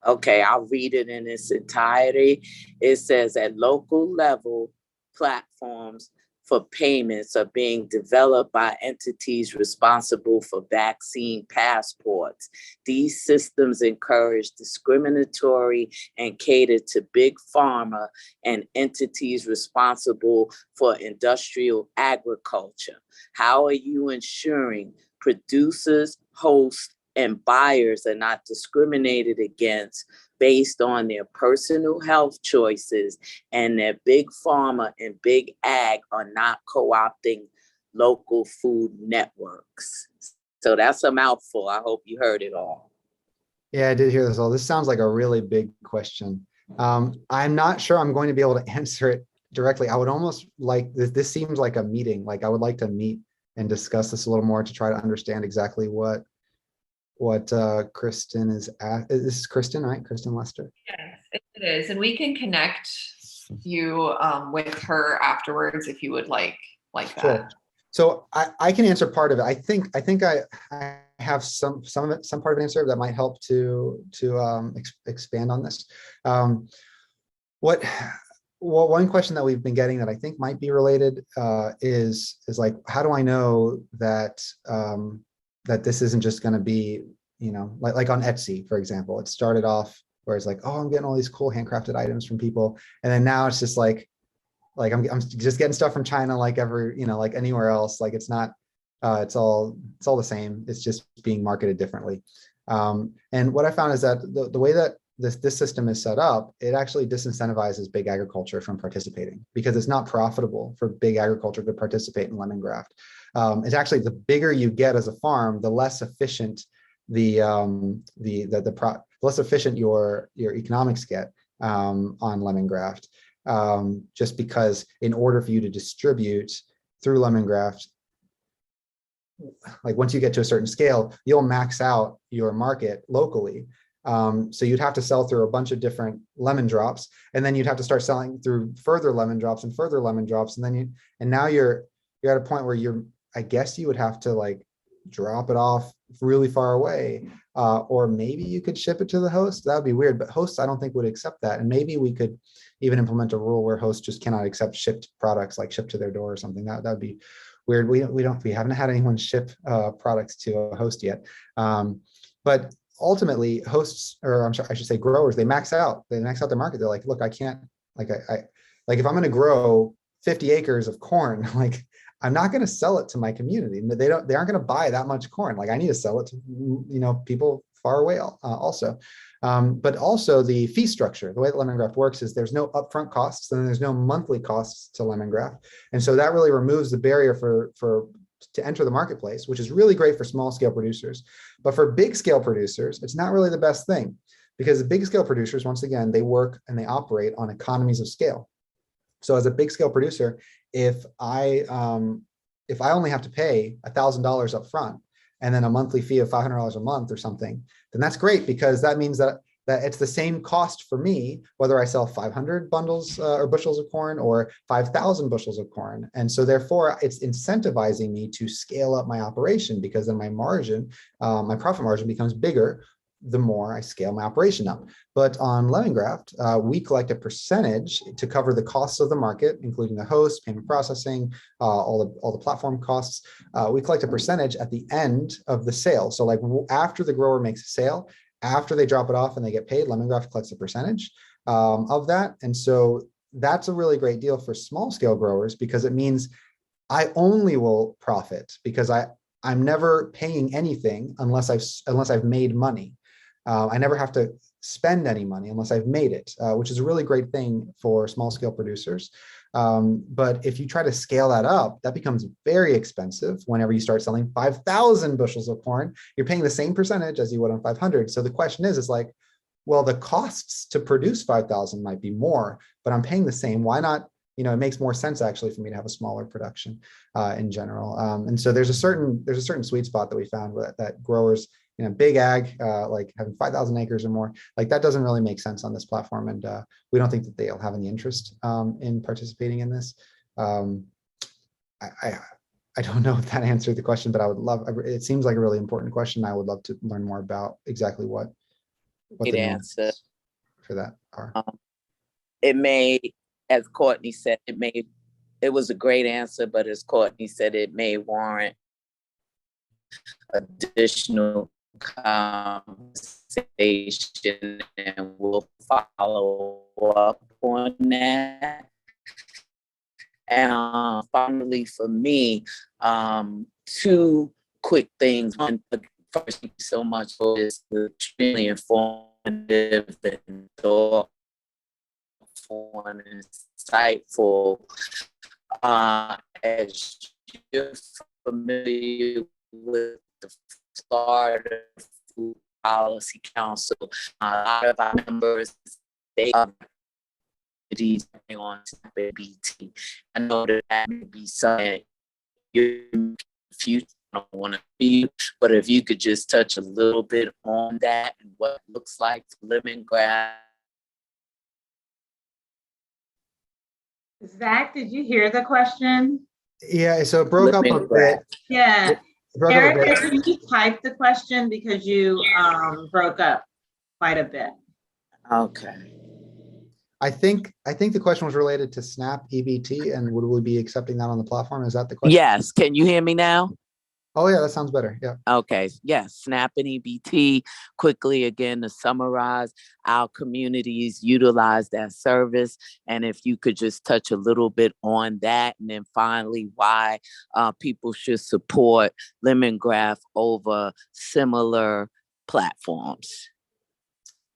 Okay, I'll read it in its entirety. It says at local level, platforms for payments are being developed by entities responsible for vaccine passports. These systems encourage discriminatory and cater to big pharma and entities responsible for industrial agriculture. How are you ensuring producers, hosts, and buyers are not discriminated against based on their personal health choices, and that big pharma and big ag are not co-opting local food networks? So that's a mouthful. I hope you heard it all. Yeah, I did hear this all. This sounds like a really big question. I'm not sure I'm going to be able to answer it directly. I would almost like this seems like a meeting. Like I would like to meet and discuss this a little more to try to understand exactly what Kristen is at. This is Kristen, right? Kristen Lester. Yes, it is. And we can connect you with her afterwards if you would like that. Sure. So I can answer part of it. I think I have some part of an answer that might help to expand on this. One question that we've been getting that I think might be related is like, how do I know that that this isn't just going to be, like on Etsy, for example, it started off where it's like, oh, I'm getting all these cool handcrafted items from people. And then now it's just like I'm just getting stuff from China, like like anywhere else. Like it's not, it's all the same. It's just being marketed differently. And what I found is that the way that this system is set up, it actually disincentivizes big agriculture from participating because it's not profitable for big agriculture to participate in LemonGRAFT. It's actually the bigger you get as a farm, the less efficient less efficient your economics get on LemonGRAFT. Just because in order for you to distribute through LemonGRAFT, like once you get to a certain scale, you'll max out your market locally. So you'd have to sell through a bunch of different lemon drops, and then you'd have to start selling through further lemon drops and further lemon drops, and now you're at a point where I guess you would have to like drop it off really far away, or maybe you could ship it to the host. That would be weird, but hosts I don't think would accept that, and maybe we could even implement a rule where hosts just cannot accept shipped products, like shipped to their door or something. That would be weird. We haven't had anyone ship products to a host yet, but ultimately hosts, or I should say growers, they max out their market. They're like, look, I can't, like if I'm going to grow 50 acres of corn, like I'm not going to sell it to my community. They aren't going to buy that much corn. Like I need to sell it to, people far away also. But also the fee structure, the way that LemonGRAFT works is there's no upfront costs and there's no monthly costs to LemonGRAFT. And so that really removes the barrier to enter the marketplace, which is really great for small scale producers. But for big scale producers, it's not really the best thing, because the big scale producers, once again, they work and they operate on economies of scale. So as a big scale producer, if I only have to pay $1,000 up front and then a monthly fee of $500 a month or something, then that's great, because that means that it's the same cost for me, whether I sell 500 bundles or bushels of corn or 5,000 bushels of corn. And so therefore it's incentivizing me to scale up my operation, because then my margin, my profit margin becomes bigger the more I scale my operation up. But on LemonGRAFT, we collect a percentage to cover the costs of the market, including the host, payment processing, all the platform costs. We collect a percentage at the end of the sale. So like after the grower makes a sale, after they drop it off and they get paid, LemonGRAFT collects a percentage of that. And so that's a really great deal for small scale growers, because it means I only will profit because I'm never paying anything unless I've made money. I never have to spend any money unless I've made it, which is a really great thing for small scale producers. But if you try to scale that up, that becomes very expensive. Whenever you start selling 5,000 bushels of corn, you're paying the same percentage as you would on 500. So the question is like, well, the costs to produce 5,000 might be more, but I'm paying the same. Why not? You know, it makes more sense actually for me to have a smaller production in general. And so there's a certain sweet spot that we found that growers, you know, big ag, like having 5,000 acres or more, like that doesn't really make sense on this platform. And we don't think that they'll have any interest in participating in this. I don't know if that answered the question, but I would love, it seems like a really important question. I would love to learn more about exactly what Great the answer for that are. It may, as Courtney said, it was a great answer, but as Courtney said, it may warrant additional conversation, and we'll follow up on that. And finally, for me, two quick things. One, first, thank you so much for this extremely informative and thoughtful and insightful. As you're familiar with the Florida Food Policy Council, a lot of our members, they are on BT. I know that may be something you future don't want to be, but if you could just touch a little bit on that and what it looks like for LemonGRAFT. Zach, did you hear the question? Yeah, so it broke up a bit. Yeah. Erica, can you type the question because you broke up quite a bit? Okay. I think the question was related to SNAP EBT and would we be accepting that on the platform? Is that the question? Yes. Can you hear me now? Oh yeah, that sounds better. Yeah. Okay. Yes. SNAP and EBT. Quickly again to summarize, our communities utilize that service, and if you could just touch a little bit on that, and then finally why people should support LemonGRAFT over similar platforms.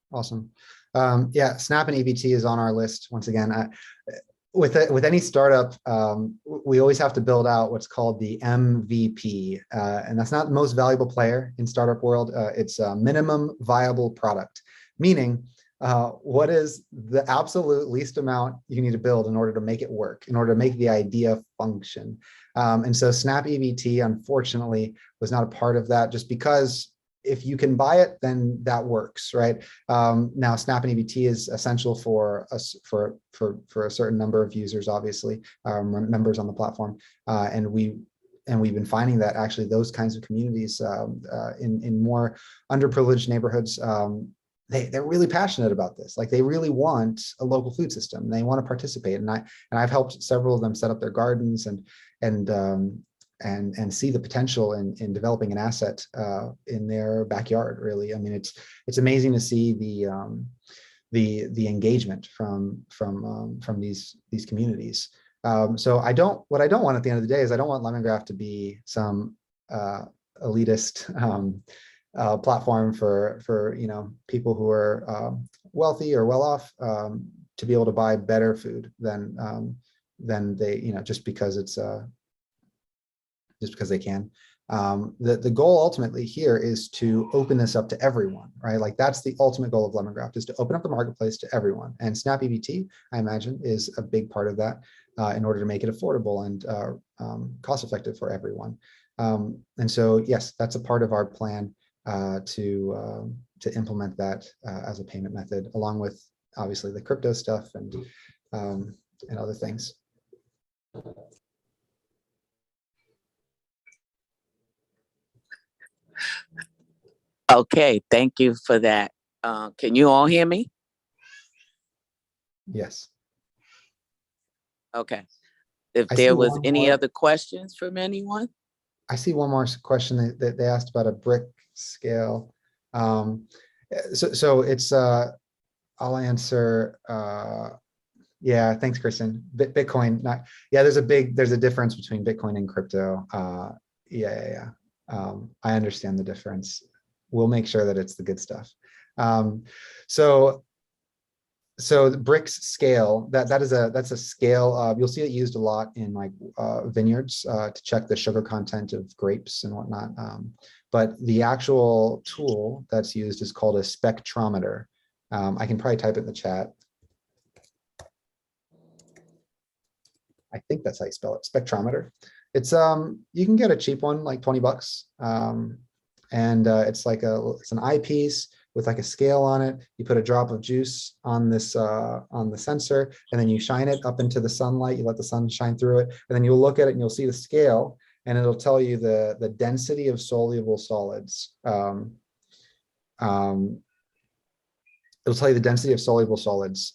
Awesome. Yeah, SNAP and EBT is on our list once again. With any startup, we always have to build out what's called the MVP, and that's not the most valuable player in startup world. It's a minimum viable product, meaning what is the absolute least amount you need to build in order to make it work, in order to make the idea function. And so SNAP EBT, unfortunately, was not a part of that, just because if you can buy it, then that works, right? Now, SNAP and EBT is essential for us for a certain number of users, obviously, members on the platform, and we've been finding that actually those kinds of communities in more underprivileged neighborhoods, they're really passionate about this. Like they really want a local food system. They want to participate, and I've helped several of them set up their gardens and see the potential in developing an asset in their backyard. Really, I mean, it's amazing to see the engagement from these communities. So what I don't want at the end of the day is I don't want LemonGRAFT to be some elitist platform for people who are wealthy or well off to be able to buy better food than they just because it's just because they can. The goal ultimately here is to open this up to everyone, right? Like that's the ultimate goal of LemonGRAFT, is to open up the marketplace to everyone. And SNAP EBT, I imagine, is a big part of that in order to make it affordable and cost effective for everyone. And so, yes, that's a part of our plan to implement that as a payment method, along with obviously the crypto stuff and other things. Okay, thank you for that. Can you all hear me? Yes. Okay. If I see there was one any more. other questions from anyone? I see one more question that they asked about a brick scale. So it's, I'll answer, yeah, thanks, Kristen. Bitcoin, not, yeah, there's a difference between Bitcoin and crypto. Yeah. I understand the difference. We'll make sure that it's the good stuff. So the bricks scale, that's a scale. You'll see it used a lot in like vineyards to check the sugar content of grapes and whatnot. But the actual tool that's used is called a spectrometer. I can probably type it in the chat. I think that's how you spell it, spectrometer. It's you can get a cheap one, like 20 bucks. It's like it's an eyepiece with like a scale on it. You put a drop of juice on this on the sensor, and then you shine it up into the sunlight. You let the sun shine through it, and then you'll look at it and you'll see the scale, and it'll tell you the density of soluble solids. It'll tell you the density of soluble solids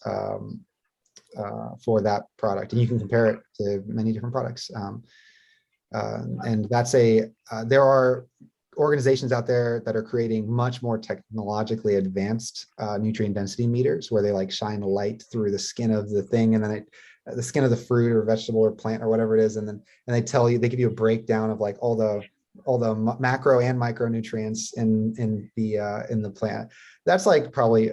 for that product, and you can compare it to many different products. And that's there are organizations out there that are creating much more technologically advanced nutrient density meters, where they like shine a light through the skin of the thing, and then the skin of the fruit or vegetable or plant or whatever it is, and they tell you, they give you a breakdown of like all the macro and micronutrients in the plant. That's like probably,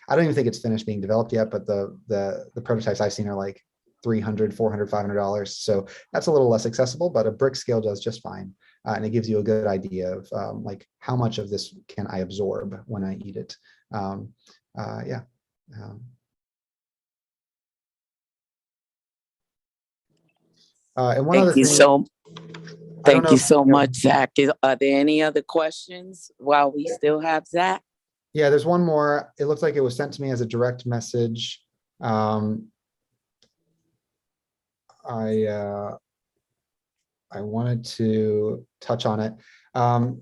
I don't even think it's finished being developed yet, but the prototypes I've seen are like $300, $400, $500. So that's a little less accessible, but a brick scale does just fine. And it gives you a good idea of like how much of this can I absorb when I eat it. Yeah. And one other thing. Thank you so much, Zach. Are there any other questions while we still have Zach? Yeah, there's one more. It looks like it was sent to me as a direct message. I wanted to touch on it.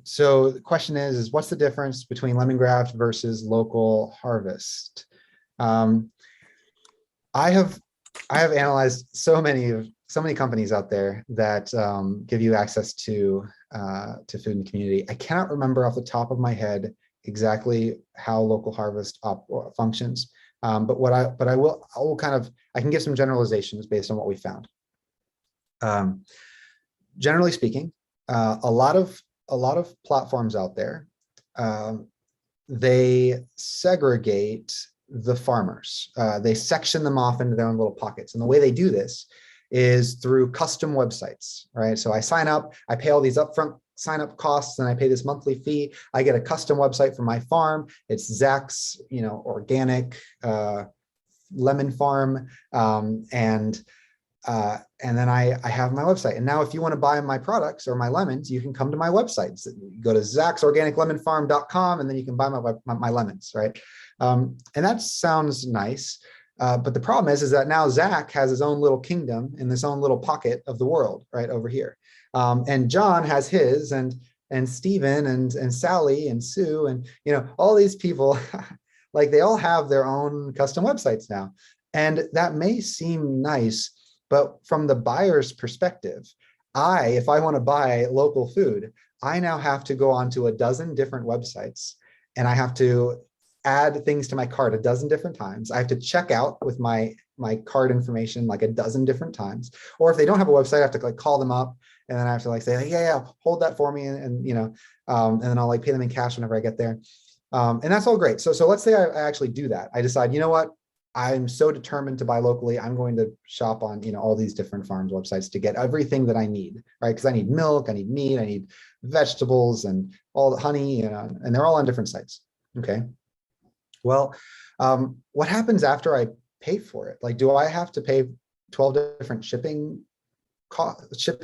So the question is what's the difference between LemonGRAFT versus local harvest? I have analyzed so many companies out there that give you access to food and community. I cannot remember off the top of my head exactly how local harvest functions, but I can give some generalizations based on what we found. Generally speaking, a lot of platforms out there, they segregate the farmers. They section them off into their own little pockets. And the way they do this is through custom websites, right? So I sign up, I pay all these upfront sign up costs, and I pay this monthly fee. I get a custom website for my farm. It's Zach's, organic lemon farm. And then I have my website. And now if you want to buy my products or my lemons, you can come to my website. So you go to zachsorganiclemonfarm.com, and then you can buy my lemons, right? And that sounds nice. But the problem is that now Zach has his own little kingdom in this own little pocket of the world, right over here. And John has his, and Stephen and Sally and Sue, and all these people, like they all have their own custom websites now. And that may seem nice, but from the buyer's perspective, if I want to buy local food, I now have to go onto a dozen different websites, and I have to add things to my cart a dozen different times. I have to check out with my cart information like a dozen different times. Or if they don't have a website, I have to like call them up, and then I have to like say, yeah, hold that for me, and then I'll like pay them in cash whenever I get there. And that's all great. So let's say I actually do that. I decide, you know what? I'm so determined to buy locally. I'm going to shop on, all these different farms websites to get everything that I need, right? Because I need milk, I need meat, I need vegetables, and all the honey, and they're all on different sites. Okay. Well, what happens after I pay for it? Like, do I have to pay 12 different shipping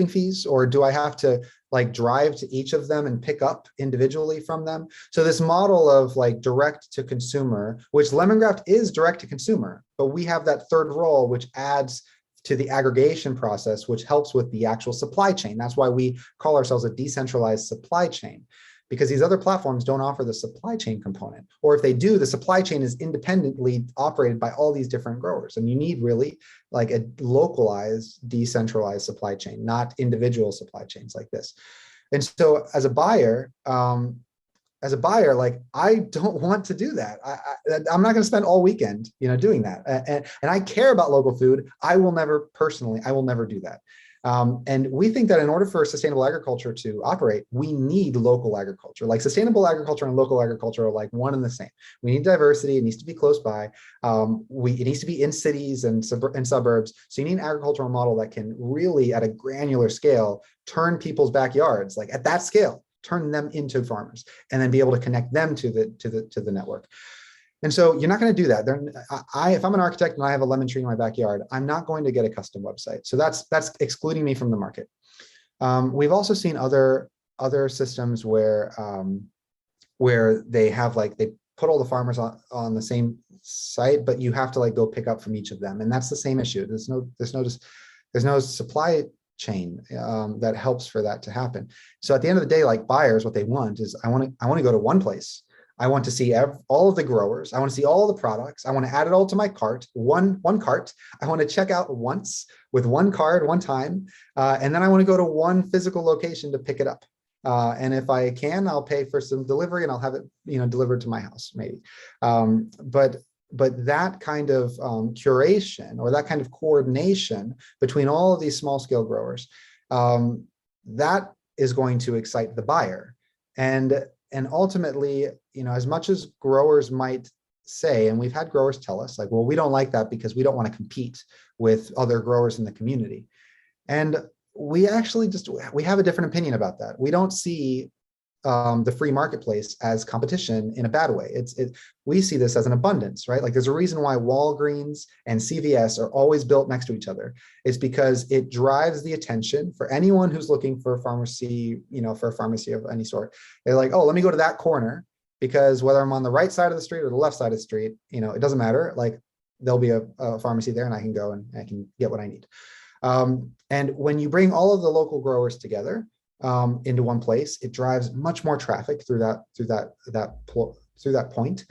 fees, or do I have to like drive to each of them and pick up individually from them? So this model of like direct to consumer, which LemonGRAFT is direct to consumer, but we have that third role, which adds to the aggregation process, which helps with the actual supply chain. That's why we call ourselves a decentralized supply chain. because these other platforms don't offer the supply chain component. Or if they do, the supply chain is independently operated by all these different growers. And you need really like a localized, decentralized supply chain, not individual supply chains like this. And so as a buyer, like, I don't want to do that. I'm not going to spend all weekend, doing that. And I care about local food. I will never do that. And we think that in order for sustainable agriculture to operate, we need local agriculture. Like sustainable agriculture and local agriculture are like one and the same. We need diversity. It needs to be close by. It needs to be in cities and suburbs. So you need an agricultural model that can really, at a granular scale, turn people's backyards, like at that scale, turn them into farmers, and then be able to connect them to the network. And so you're not going to do that. If I'm an architect and I have a lemon tree in my backyard, I'm not going to get a custom website. So that's excluding me from the market. We've also seen other systems where they have they put all the farmers on the same site, but you have to like go pick up from each of them, and that's the same issue. There's no supply chain that helps for that to happen. So at the end of the day, like buyers, what they want is I want to go to one place. I want to see all of the growers. I want to see all the products. I want to add it all to my cart, one cart. I want to check out once with one card, one time. And then I want to go to one physical location to pick it up. And if I can, I'll pay for some delivery and I'll have it, delivered to my house maybe. But that kind of curation or that kind of coordination between all of these small scale growers, that is going to excite the buyer. And ultimately, as much as growers might say, and we've had growers tell us like, well, we don't like that because we don't want to compete with other growers in the community. And we actually we have a different opinion about that. We don't see the free marketplace as competition in a bad way. We see this as an abundance, right? Like there's a reason why Walgreens and CVS are always built next to each other. It's because it drives the attention for anyone who's looking for a pharmacy, for a pharmacy of any sort. They're like, oh, let me go to that corner because whether I'm on the right side of the street or the left side of the street, it doesn't matter. Like there'll be a pharmacy there and I can go and I can get what I need. And when you bring all of the local growers together, into one place, it drives much more traffic through that point,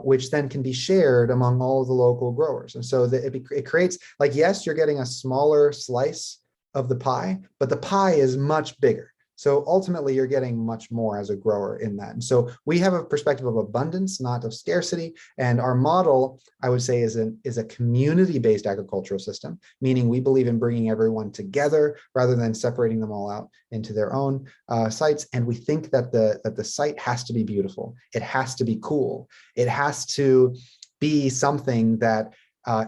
which then can be shared among all of the local growers. And so it creates like, yes, you're getting a smaller slice of the pie, but the pie is much bigger. So ultimately, you're getting much more as a grower in that. And so we have a perspective of abundance, not of scarcity. And our model, I would say, is a community-based agricultural system, meaning we believe in bringing everyone together rather than separating them all out into their own sites. And we think that the site has to be beautiful. It has to be cool. It has to be something that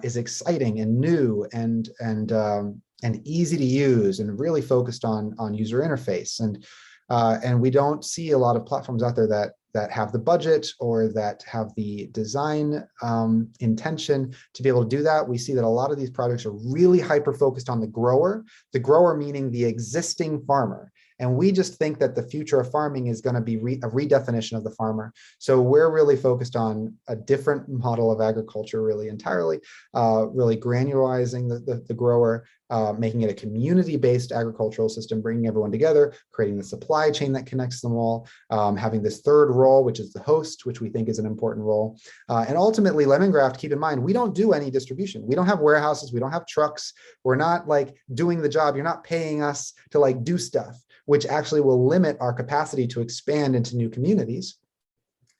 is exciting and new and easy to use and really focused on user interface. And we don't see a lot of platforms out there that have the budget or that have the design intention to be able to do that. We see that a lot of these projects are really hyper-focused on the grower meaning the existing farmer. And we just think that the future of farming is going to be a redefinition of the farmer. So we're really focused on a different model of agriculture, really entirely, really granularizing the grower, making it a community-based agricultural system, bringing everyone together, creating the supply chain that connects them all, having this third role, which is the host, which we think is an important role. And ultimately, LemonGRAFT, keep in mind, we don't do any distribution. We don't have warehouses. We don't have trucks. We're not like doing the job. You're not paying us to like do stuff, which actually will limit our capacity to expand into new communities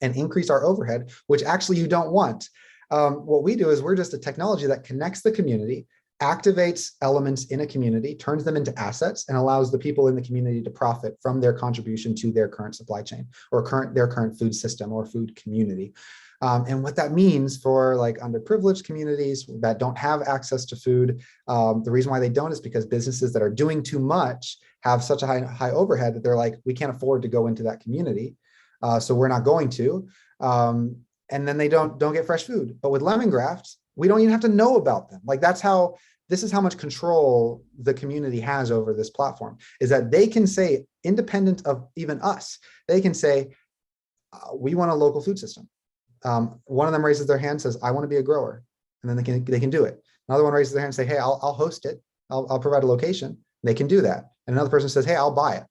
and increase our overhead, which actually you don't want. What we do is we're just a technology that connects the community, activates elements in a community, turns them into assets, and allows the people in the community to profit from their contribution to their current supply chain or their current food system or food community. And what that means for like underprivileged communities that don't have access to food, the reason why they don't is because businesses that are doing too much have such a high overhead that they're like, we can't afford to go into that community, so we're not going to. And then they don't get fresh food. But with LemonGRAFT, we don't even have to know about them. Like this is how much control the community has over this platform, is that they can say, independent of even us, they can say, we want a local food system. One of them raises their hand, says, I want to be a grower. And then they can do it. Another one raises their hand and say, hey, I'll host it. I'll provide a location. They can do that. And another person says, hey, I'll buy it.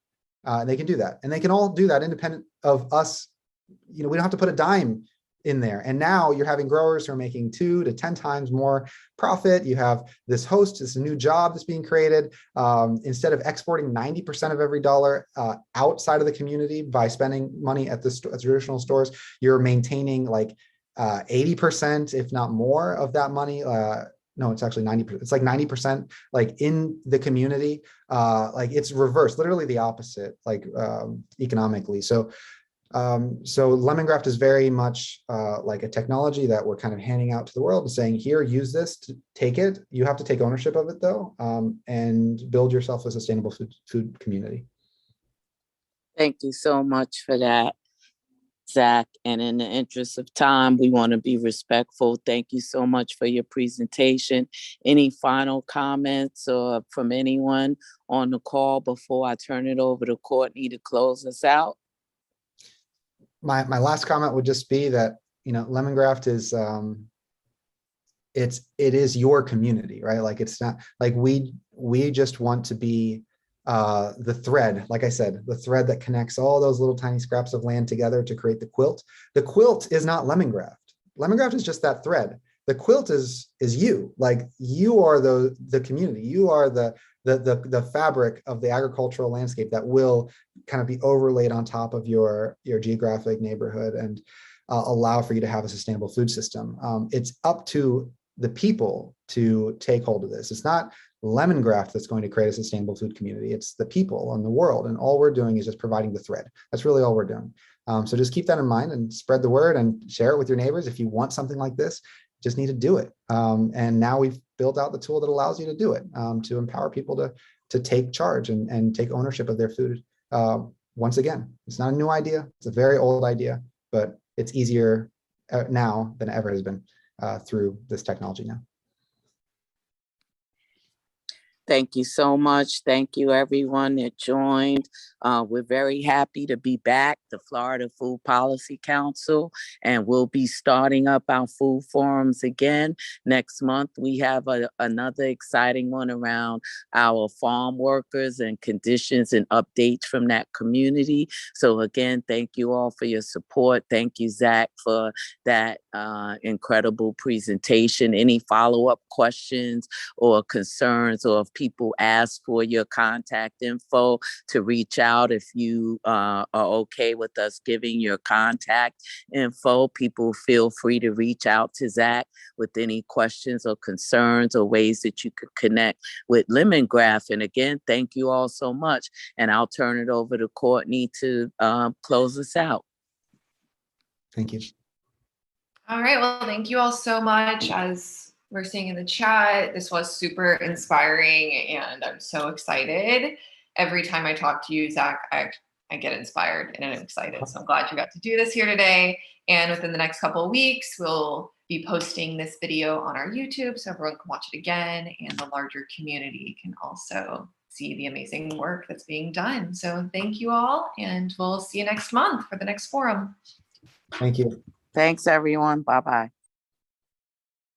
They can do that, and they can all do that independent of us. We don't have to put a dime in there. And now you're having growers who are making 2 to 10 times more profit. You have this host, this new job that's being created. Instead of exporting 90% of every dollar outside of the community by spending money at the traditional stores, you're maintaining like 80%, if not more, of that money. No, it's actually 90%. It's like 90% like in the community. Like it's reversed, literally the opposite, like economically. So LemonGRAFT is very much like a technology that we're kind of handing out to the world and saying, here, use this, to take it. You have to take ownership of it though, and build yourself a sustainable food community. Thank you so much for that, Zach. And in the interest of time, we want to be respectful. Thank you so much for your presentation. Any final comments or from anyone on the call before I turn it over to Courtney to close us out? My last comment would just be that, LemonGRAFT is, it is your community, right? Like it's not like we just want to be the thread, like I said, the thread that connects all those little tiny scraps of land together to create the quilt. The quilt is not LemonGRAFT. LemonGRAFT is just that thread. The quilt is you. Like you are the community. You are the fabric of the agricultural landscape that will kind of be overlaid on top of your geographic neighborhood and allow for you to have a sustainable food system. It's up to the people to take hold of this. It's not LemonGRAFT that's going to create a sustainable food community. It's the people in the world. And all we're doing is just providing the thread. That's really all we're doing. So just keep that in mind and spread the word and share it with your neighbors. If you want something like this, just need to do it. And now we've built out the tool that allows you to do it, to empower people to take charge and take ownership of their food. Once again, it's not a new idea. It's a very old idea, but it's easier now than it ever has been through this technology now. Thank you so much. Thank you, everyone that joined. We're very happy to be back, the Florida Food Policy Council, and we'll be starting up our food forums again next month. We have another exciting one around our farm workers and conditions and updates from that community. So again, thank you all for your support. Thank you, Zach, for that incredible presentation. Any follow-up questions or concerns, or if people ask for your contact info, to reach out. If you are okay with us giving your contact info, people feel free to reach out to Zach with any questions or concerns or ways that you could connect with LemonGRAFT. And again, thank you all so much. And I'll turn it over to Courtney to close us out. Thank you. All right, well, thank you all so much. As we're seeing in the chat, this was super inspiring and I'm so excited. Every time I talk to you, Zach, I get inspired and I'm excited. So I'm glad you got to do this here today. And within the next couple of weeks, we'll be posting this video on our YouTube so everyone can watch it again, and the larger community can also see the amazing work that's being done. So thank you all, and we'll see you next month for the next forum. Thank you. Thanks, everyone. Bye-bye.